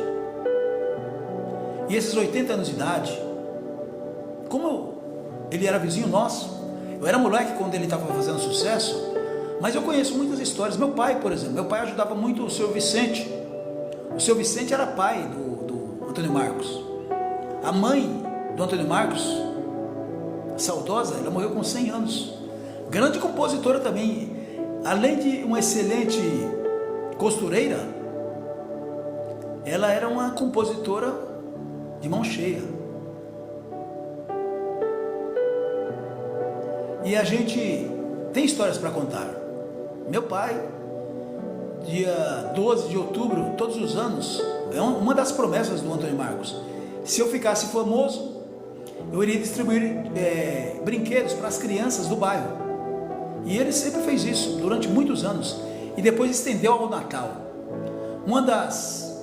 E esses 80 anos de idade, como ele era vizinho nosso, eu era moleque quando ele estava fazendo sucesso, mas eu conheço muitas histórias. Meu pai, por exemplo, meu pai ajudava muito o seu Vicente. O seu Vicente era pai do Antônio Marcos. A mãe do Antônio Marcos, saudosa, ela morreu com 100 anos. Grande compositora também, além de uma excelente costureira, ela era uma compositora de mão cheia. E a gente tem histórias para contar. Meu pai, dia 12 de outubro, todos os anos, é uma das promessas do Antônio Marcos. Se eu ficasse famoso, eu iria distribuir brinquedos para as crianças do bairro. E ele sempre fez isso durante muitos anos. E depois estendeu ao Natal. Uma das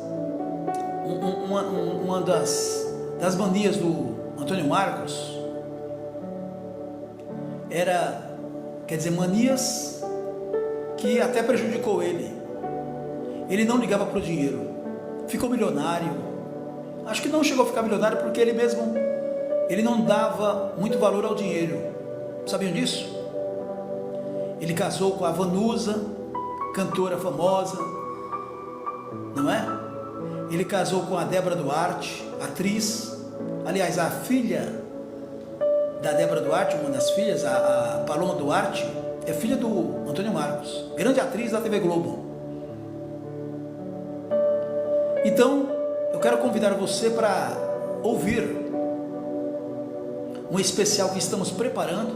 manias do Antônio Marcos era, manias que até prejudicou ele. Ele não ligava para o dinheiro. Ficou milionário. Acho que não chegou a ficar milionário porque ele não dava muito valor ao dinheiro. Sabiam disso? Ele casou com a Vanusa, cantora famosa, não é? Ele casou com a Débora Duarte, atriz. Aliás, a filha da Débora Duarte, uma das filhas, a Paloma Duarte, é filha do Antônio Marcos, grande atriz da TV Globo. Então, eu quero convidar você para ouvir um especial que estamos preparando.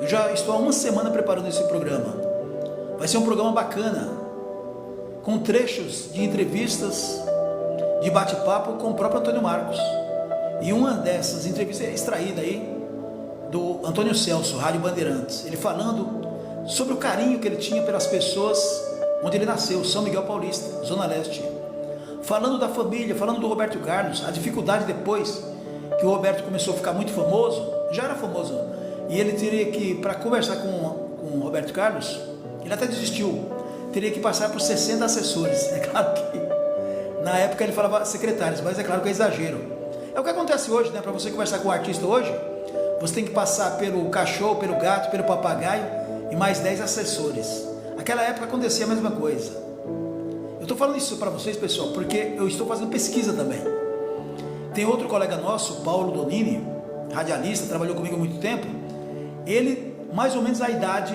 Eu já estou há uma semana preparando esse programa. Vai ser um programa bacana, com trechos de entrevistas, de bate-papo com o próprio Antônio Marcos. E uma dessas entrevistas é extraída aí do Antônio Celso, Rádio Bandeirantes. Ele falando sobre o carinho que ele tinha pelas pessoas onde ele nasceu, São Miguel Paulista, Zona Leste. Falando da família, falando do Roberto Carlos, a dificuldade depois que o Roberto começou a ficar muito famoso, já era famoso, e ele teria que, para conversar com o Roberto Carlos, ele até desistiu, teria que passar por 60 assessores. É claro que na época ele falava secretários, mas é claro que é exagero. É o que acontece hoje, né? Para você conversar com um artista hoje, você tem que passar pelo cachorro, pelo gato, pelo papagaio e mais 10 assessores. Naquela época acontecia a mesma coisa. Eu estou falando isso para vocês, pessoal, porque eu estou fazendo pesquisa também. Tem outro colega nosso, Paulo Donini, radialista, trabalhou comigo há muito tempo. Ele, mais ou menos a idade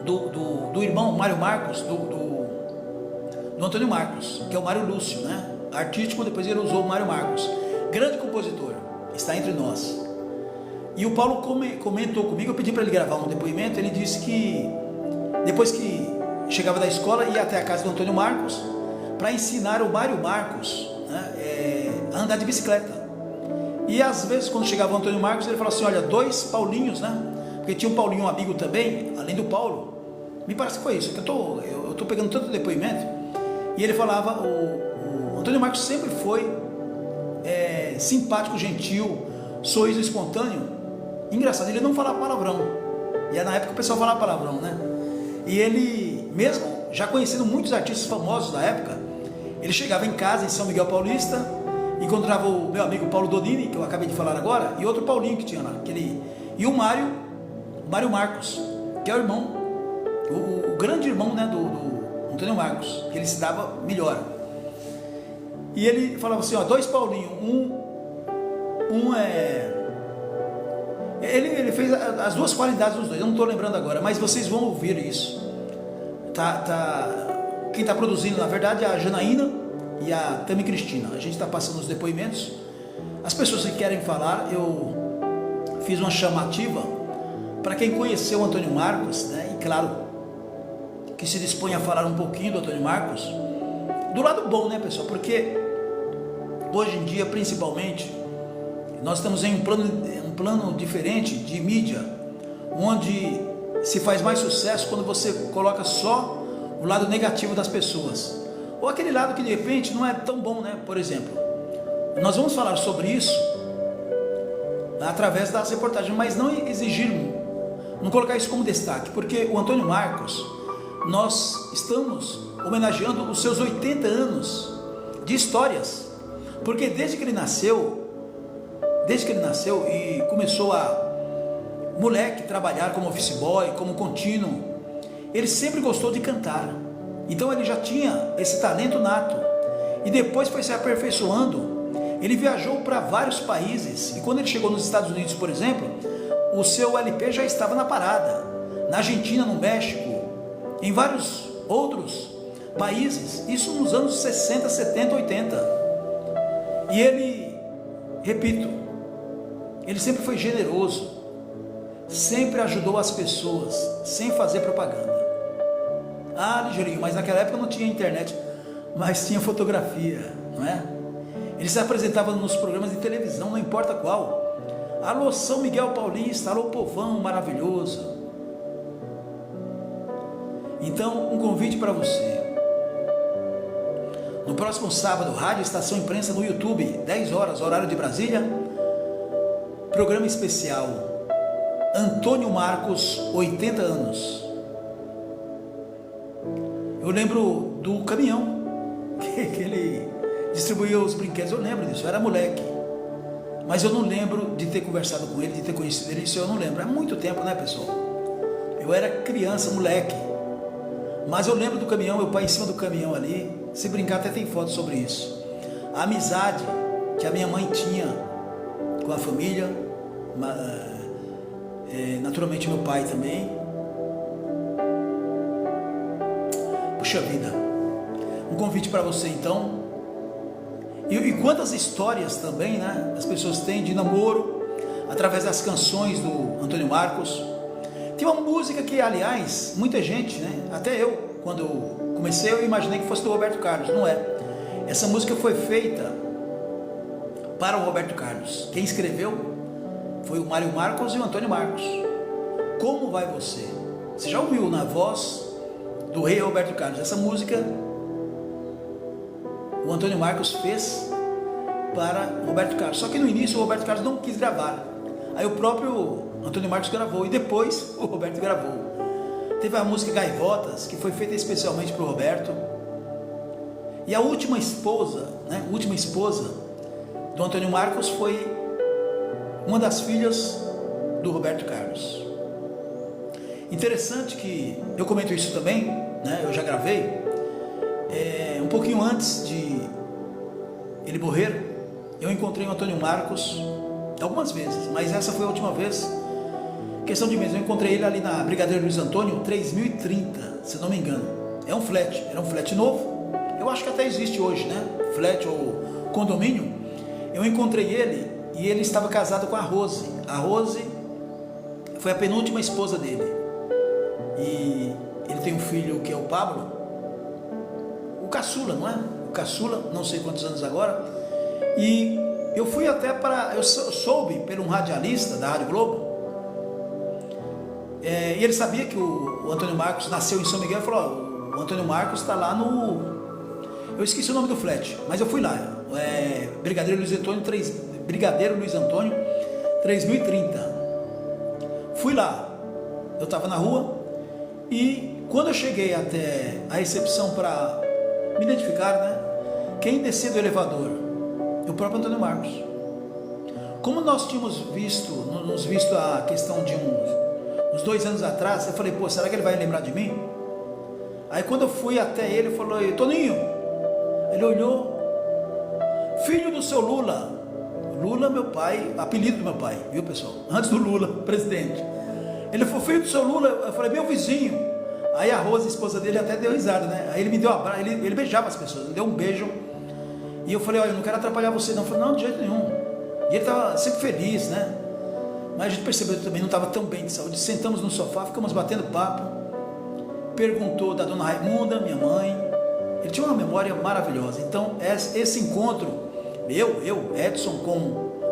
do irmão Mário Marcos, do Antônio Marcos, que é o Mário Lúcio, né? Artístico, depois ele usou o Mário Marcos. Grande compositor, está entre nós. E o Paulo comentou comigo, eu pedi para ele gravar um depoimento. Ele disse que depois que chegava da escola, ia até a casa do Antônio Marcos para ensinar o Mário Marcos, né, a andar de bicicleta. E às vezes quando chegava o Antônio Marcos, ele falava assim, olha, 2 Paulinhos, né? Porque tinha um Paulinho, um amigo também, além do Paulo. Me parece que foi isso, que eu tô pegando tanto depoimento. E ele falava, o Antônio Marcos sempre foi simpático, gentil, sorriso espontâneo. Engraçado, ele não falava palavrão. E na época o pessoal falava palavrão, né? E ele, mesmo já conhecendo muitos artistas famosos da época, ele chegava em casa em São Miguel Paulista, encontrava o meu amigo Paulo Donini, que eu acabei de falar agora, e outro Paulinho que tinha lá, e o Mário Marcos, que é o irmão, o grande irmão, né, do Antônio Marcos, que ele se dava melhor. E ele falava assim, ó, 2 Paulinho, ele fez as 2 qualidades dos 2, eu não estou lembrando agora, mas vocês vão ouvir isso. Quem está produzindo, na verdade, é a Janaína e a Tami Cristina. A gente está passando os depoimentos. As pessoas que querem falar, eu fiz uma chamativa para quem conheceu o Antônio Marcos, né? E claro, que se dispõe a falar um pouquinho do Antônio Marcos, do lado bom, né, pessoal? Porque hoje em dia, principalmente, nós estamos em um plano diferente de mídia, onde se faz mais sucesso quando você coloca só o lado negativo das pessoas, ou aquele lado que de repente não é tão bom, né? Por exemplo, nós vamos falar sobre isso através das reportagens, mas não exigir, não colocar isso como destaque, porque o Antônio Marcos, nós estamos homenageando os seus 80 anos de histórias, porque desde que ele nasceu e começou moleque trabalhar como office boy, como contínuo, ele sempre gostou de cantar. Então ele já tinha esse talento nato, e depois foi se aperfeiçoando. Ele viajou para vários países, e quando ele chegou nos Estados Unidos, por exemplo, o seu LP já estava na parada, na Argentina, no México, em vários outros países, isso nos anos 60, 70, 80. E ele, repito, ele sempre foi generoso, sempre ajudou as pessoas, sem fazer propaganda. Ah, Ligeirinho, mas naquela época não tinha internet, mas tinha fotografia, não é? Ele se apresentava nos programas de televisão, não importa qual. Alô, São Miguel Paulista, alô, povão maravilhoso. Então, um convite para você. No próximo sábado, Rádio Estação Imprensa no YouTube, 10 horas, horário de Brasília, programa especial, Antônio Marcos, 80 anos. Eu lembro do caminhão que ele distribuía os brinquedos, eu lembro disso, eu era moleque, mas eu não lembro de ter conversado com ele, de ter conhecido ele, isso eu não lembro, é muito tempo, né, pessoal? Eu era criança, moleque, mas eu lembro do caminhão, meu pai em cima do caminhão ali, se brincar até tem foto sobre isso, a amizade que a minha mãe tinha com a família, naturalmente meu pai também. Puxa vida, um convite para você então. E quantas histórias também, né, as pessoas têm de namoro através das canções do Antônio Marcos. Tem uma música que, aliás, muita gente, né, até eu, quando eu comecei, eu imaginei que fosse do Roberto Carlos. Não é. Essa música foi feita para o Roberto Carlos. Quem escreveu foi o Mário Marcos e o Antônio Marcos. Como vai você? Você já ouviu na voz do rei Roberto Carlos? Essa música o Antônio Marcos fez para Roberto Carlos. Só que no início o Roberto Carlos não quis gravar. Aí o próprio Antônio Marcos gravou e depois o Roberto gravou. Teve a música Gaivotas, que foi feita especialmente para o Roberto. E a última esposa, né, do Antônio Marcos foi uma das filhas do Roberto Carlos. Interessante que eu comento isso também, né, eu já gravei, um pouquinho antes de ele morrer, eu encontrei o Antônio Marcos algumas vezes, mas essa foi a última vez, questão de mês. Eu encontrei ele ali na Brigadeiro Luiz Antônio 3030, se não me engano. Era um flat novo, eu acho que até existe hoje, né, flat ou condomínio. Eu encontrei ele e ele estava casado com a Rose. A Rose foi a penúltima esposa dele, e ele tem um filho que é o Pablo. caçula, não é? O caçula, não sei quantos anos agora. E eu fui até eu soube pelo um radialista da Rádio Globo, e ele sabia que o Antônio Marcos nasceu em São Miguel. Ele falou: o Antônio Marcos está lá eu esqueci o nome do flat, mas eu fui lá, Brigadeiro Luiz Antônio 3030. Fui lá, eu estava na rua, e quando eu cheguei até a recepção para me identificar, né, quem descia do elevador? O próprio Antônio Marcos. Como nós tínhamos nos visto a questão de uns 2 anos atrás, eu falei: pô, será que ele vai lembrar de mim? Aí quando eu fui até ele, ele falou: Toninho. Ele olhou: filho do seu Lula. Lula, meu pai, apelido do meu pai, viu, pessoal? Antes do Lula, presidente. Ele falou: filho do seu Lula. Eu falei: meu vizinho. Aí a Rosa, a esposa dele, até deu risada, né? Aí ele me deu um abraço, ele beijava as pessoas, me deu um beijo. E eu falei: olha, eu não quero atrapalhar você não. Eu falei: não, de jeito nenhum. E ele estava sempre feliz, né? Mas a gente percebeu que também não estava tão bem de saúde. Sentamos no sofá, ficamos batendo papo. Perguntou da dona Raimunda, minha mãe. Ele tinha uma memória maravilhosa. Então esse encontro, eu, Edson, com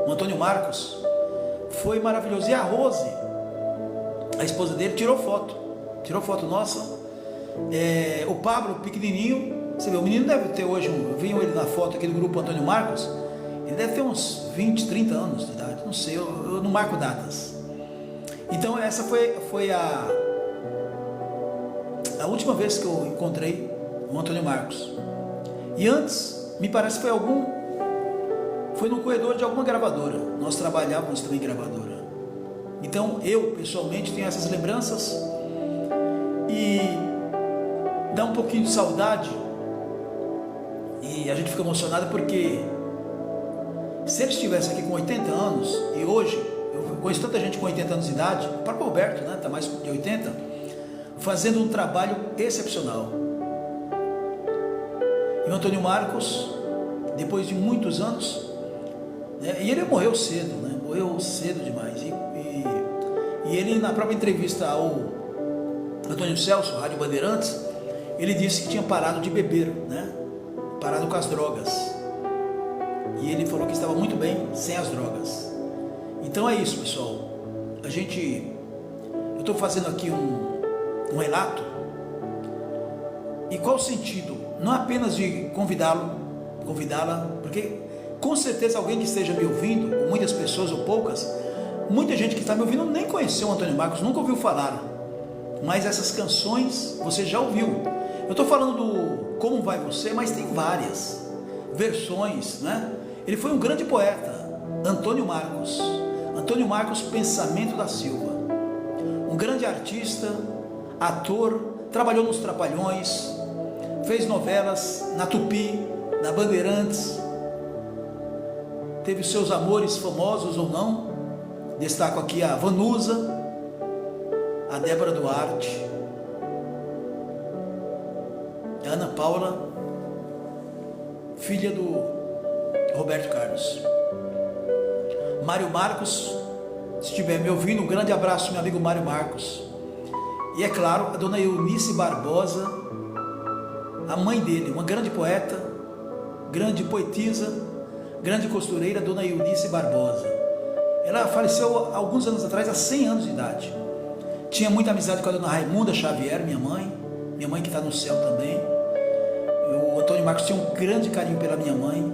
o Antônio Marcos, foi maravilhoso. E a Rose, a esposa dele, tirou foto nossa. O Pablo, pequenininho, você vê, o menino deve ter hoje, eu vi ele na foto aqui do grupo Antônio Marcos, ele deve ter uns 20, 30 anos de idade, não sei, eu não marco datas. Então essa foi a última vez que eu encontrei o Antônio Marcos. E antes, me parece que foi no corredor de alguma gravadora. Nós trabalhávamos também em gravadora. Então eu pessoalmente tenho essas lembranças, e dá um pouquinho de saudade, e a gente fica emocionado, porque se ele estivesse aqui com 80 anos, e hoje eu conheço tanta gente com 80 anos de idade, o próprio Roberto, né, está mais de 80, fazendo um trabalho excepcional. E o Antônio Marcos, depois de muitos anos, né, e ele morreu cedo, né, morreu cedo demais, e ele, na própria entrevista ao Antônio Celso, Rádio Bandeirantes, ele disse que tinha parado de beber, né, parado com as drogas, e ele falou que estava muito bem sem as drogas. Então é isso, pessoal. Eu estou fazendo aqui um relato. E qual o sentido? Não apenas de convidá-la, porque com certeza alguém que esteja me ouvindo, ou muitas pessoas ou poucas, muita gente que está me ouvindo nem conheceu o Antônio Marcos, nunca ouviu falar, mas essas canções você já ouviu. Eu estou falando do Como Vai Você, mas tem várias versões, né? Ele foi um grande poeta, Antônio Marcos Pensamento da Silva, um grande artista, ator, trabalhou nos Trapalhões, fez novelas na Tupi, na Bandeirantes, teve seus amores famosos ou não. Destaco aqui a Vanusa, a Débora Duarte, a Ana Paula, filha do Roberto Carlos. Mário Marcos, se estiver me ouvindo, um grande abraço, meu amigo Mário Marcos. E é claro, a dona Eunice Barbosa, a mãe dele, uma grande poeta, grande poetisa, grande costureira, dona Eunice Barbosa. Ela faleceu alguns anos atrás, há 100 anos de idade. Tinha muita amizade com a dona Raimunda Xavier, minha mãe que está no céu também. O Antônio Marcos tinha um grande carinho pela minha mãe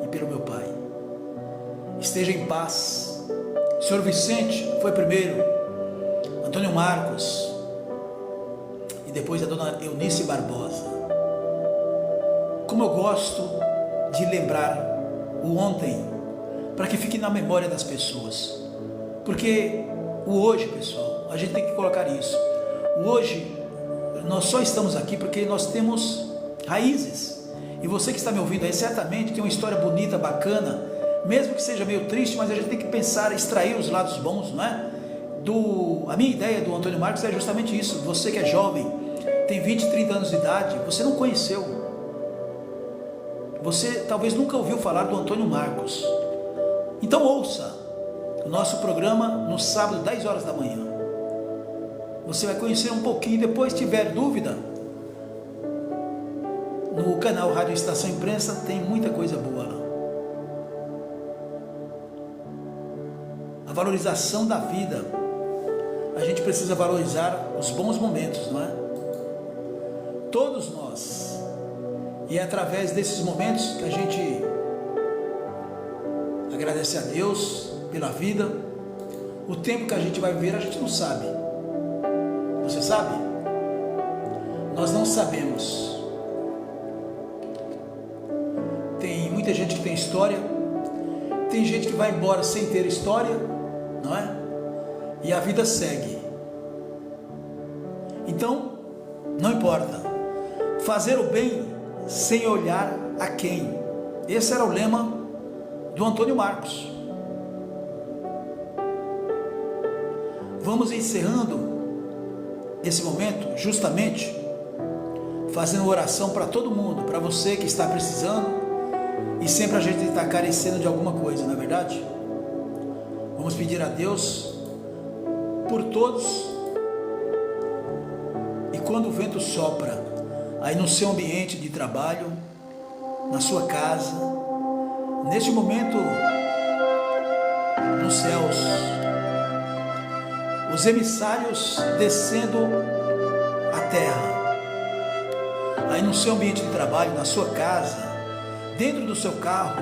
e pelo meu pai. Esteja em paz. Senhor Vicente foi primeiro, Antônio Marcos, e depois a dona Eunice Barbosa. Como eu gosto de lembrar o ontem, para que fique na memória das pessoas, porque o hoje, pessoal, a gente tem que colocar isso. O hoje, nós só estamos aqui porque nós temos raízes, e você que está me ouvindo aí, certamente tem uma história bonita, bacana, mesmo que seja meio triste, mas a gente tem que pensar, extrair os lados bons, não é? A minha ideia do Antônio Marcos é justamente isso. Você que é jovem, tem 20, 30 anos de idade, você não conheceu, você talvez nunca ouviu falar do Antônio Marcos. Então ouça o nosso programa no sábado, 10 horas da manhã. Você vai conhecer um pouquinho. Depois, se tiver dúvida, no canal Rádio Estação Imprensa tem muita coisa boa lá. A valorização da vida. A gente precisa valorizar os bons momentos, não é? Todos nós. E é através desses momentos que a gente agradece a Deus pela vida. O tempo que a gente vai viver a gente não sabe. Você sabe? Nós não sabemos. Tem muita gente que tem história. Tem gente que vai embora sem ter história, não é? E a vida segue. Então, não importa. Fazer o bem sem olhar a quem. Esse era o lema do Antônio Marcos. Vamos encerrando esse momento justamente fazendo oração para todo mundo, para você que está precisando, e sempre a gente está carecendo de alguma coisa, não é verdade? Vamos pedir a Deus por todos. E quando o vento sopra aí no seu ambiente de trabalho, na sua casa, neste momento nos céus, os emissários descendo a terra, aí no seu ambiente de trabalho, na sua casa, dentro do seu carro,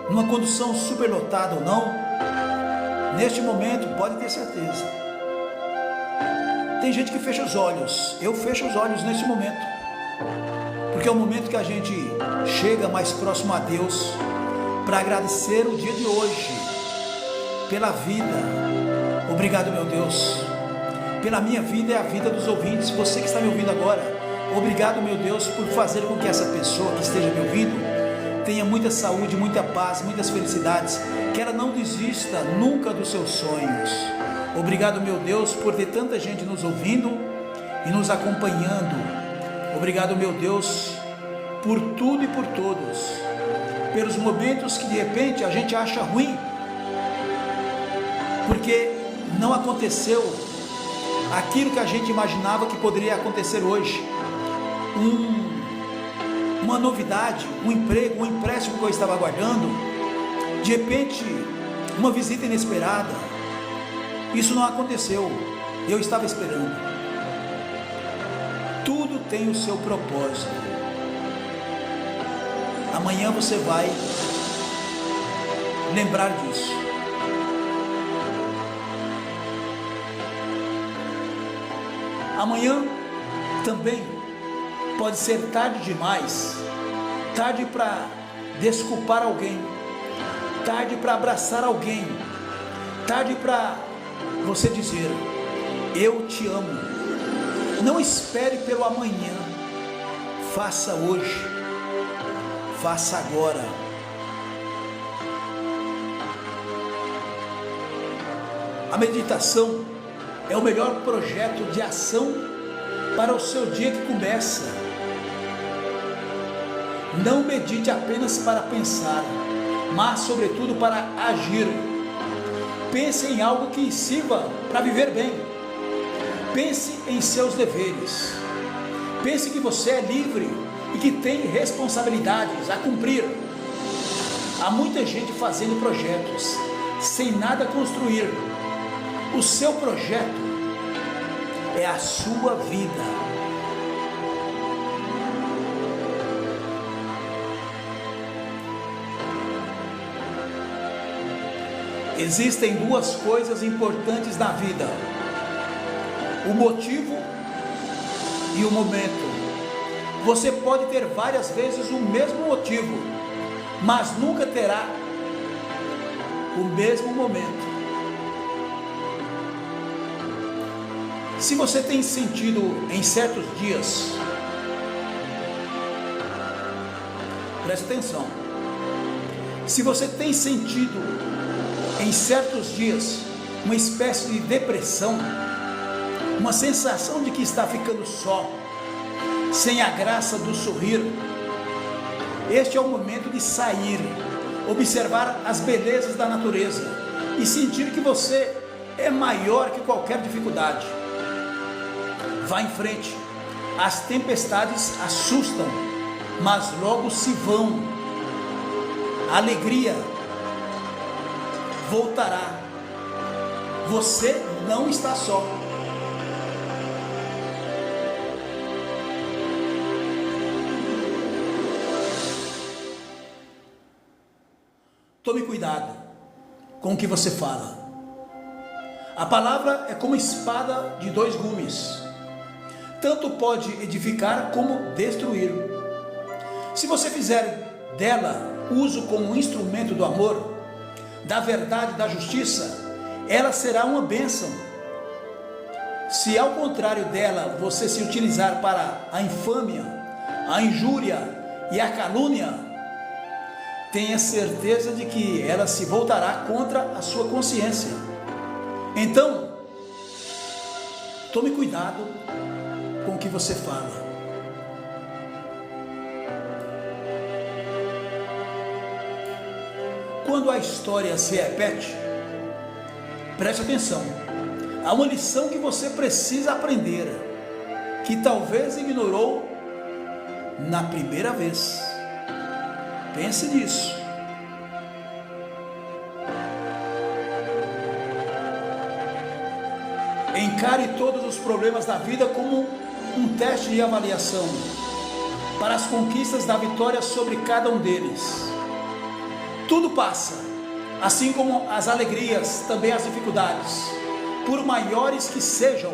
numa condução superlotada ou não, neste momento pode ter certeza. Tem gente que fecha os olhos, eu fecho os olhos neste momento, porque é o momento que a gente chega mais próximo a Deus para agradecer o dia de hoje, pela vida. Obrigado, meu Deus, pela minha vida e a vida dos ouvintes, você que está me ouvindo agora. Obrigado, meu Deus, por fazer com que essa pessoa que esteja me ouvindo tenha muita saúde, muita paz, muitas felicidades, que ela não desista nunca dos seus sonhos. Obrigado, meu Deus, por ter tanta gente nos ouvindo e nos acompanhando. Obrigado, meu Deus, por tudo e por todos, pelos momentos que de repente a gente acha ruim, porque não aconteceu aquilo que a gente imaginava que poderia acontecer hoje. Uma novidade, um emprego, um empréstimo que eu estava aguardando, de repente, uma visita inesperada. Isso não aconteceu, eu estava esperando. Tudo tem o seu propósito. Amanhã você vai lembrar disso. Amanhã também pode ser tarde demais, tarde para desculpar alguém, tarde para abraçar alguém, tarde para você dizer: eu te amo. Não espere pelo amanhã, faça hoje, faça agora. A meditação é o melhor projeto de ação para o seu dia que começa. Não medite apenas para pensar, mas sobretudo para agir. Pense em algo que sirva para viver bem. Pense em seus deveres. Pense que você é livre e que tem responsabilidades a cumprir. Há muita gente fazendo projetos sem nada construir. O seu projeto é a sua vida. Existem duas coisas importantes na vida: o motivo e o momento. Você pode ter várias vezes o mesmo motivo, mas nunca terá o mesmo momento. Se você tem sentido em certos dias, preste atenção, se você tem sentido em certos dias uma espécie de depressão, uma sensação de que está ficando só, sem a graça do sorrir, este é o momento de sair, observar as belezas da natureza e sentir que você é maior que qualquer dificuldade. Vá em frente, As tempestades assustam, mas logo se vão. A alegria voltará. Você não está só. Tome cuidado com o que você fala. A palavra é como espada de dois gumes. Tanto pode edificar como destruir. Se você fizer dela uso como instrumento do amor, da verdade, da justiça, ela será uma bênção. Se ao contrário dela você se utilizar para a infâmia, a injúria e a calúnia, tenha certeza de que ela se voltará contra a sua consciência. Então, tome cuidado com o que você fala. Quando a história se repete, preste atenção. Há uma lição que você precisa aprender, que talvez ignorou na primeira vez. Pense nisso. Encare todos os problemas da vida como um teste de avaliação para as conquistas da vitória sobre cada um deles. Tudo passa, assim como as alegrias, também as dificuldades, por maiores que sejam.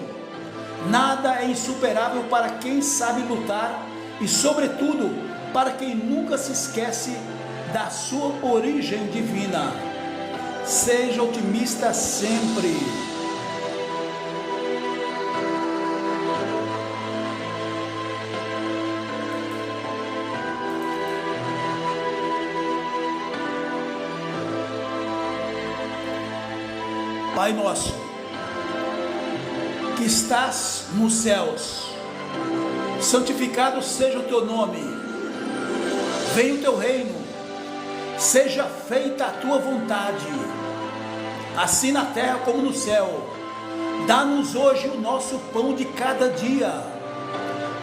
Nada é insuperável para quem sabe lutar e, sobretudo, para quem nunca se esquece da sua origem divina. Seja otimista sempre. Pai nosso, que estás nos céus, santificado seja o teu nome. Venha o teu reino, seja feita a tua vontade, assim na terra como no céu. Dá-nos hoje o nosso pão de cada dia.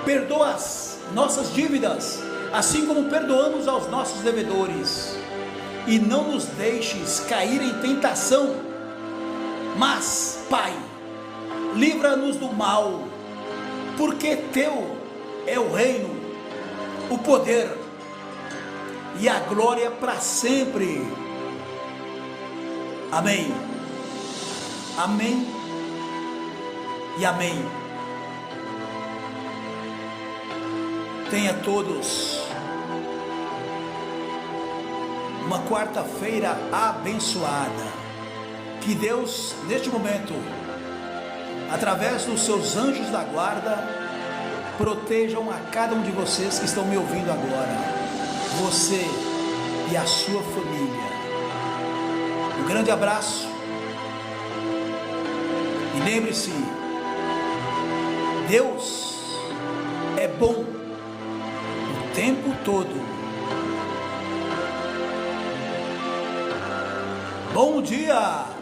Perdoa as nossas dívidas, assim como perdoamos aos nossos devedores. E não nos deixes cair em tentação, mas, Pai, livra-nos do mal, porque teu é o reino, o poder e a glória para sempre. Amém. Amém e amém. Tenha todos uma quarta-feira abençoada. Que Deus, neste momento, através dos seus anjos da guarda, protejam a cada um de vocês que estão me ouvindo agora, você e a sua família. Um grande abraço e lembre-se, Deus é bom o tempo todo. Bom dia!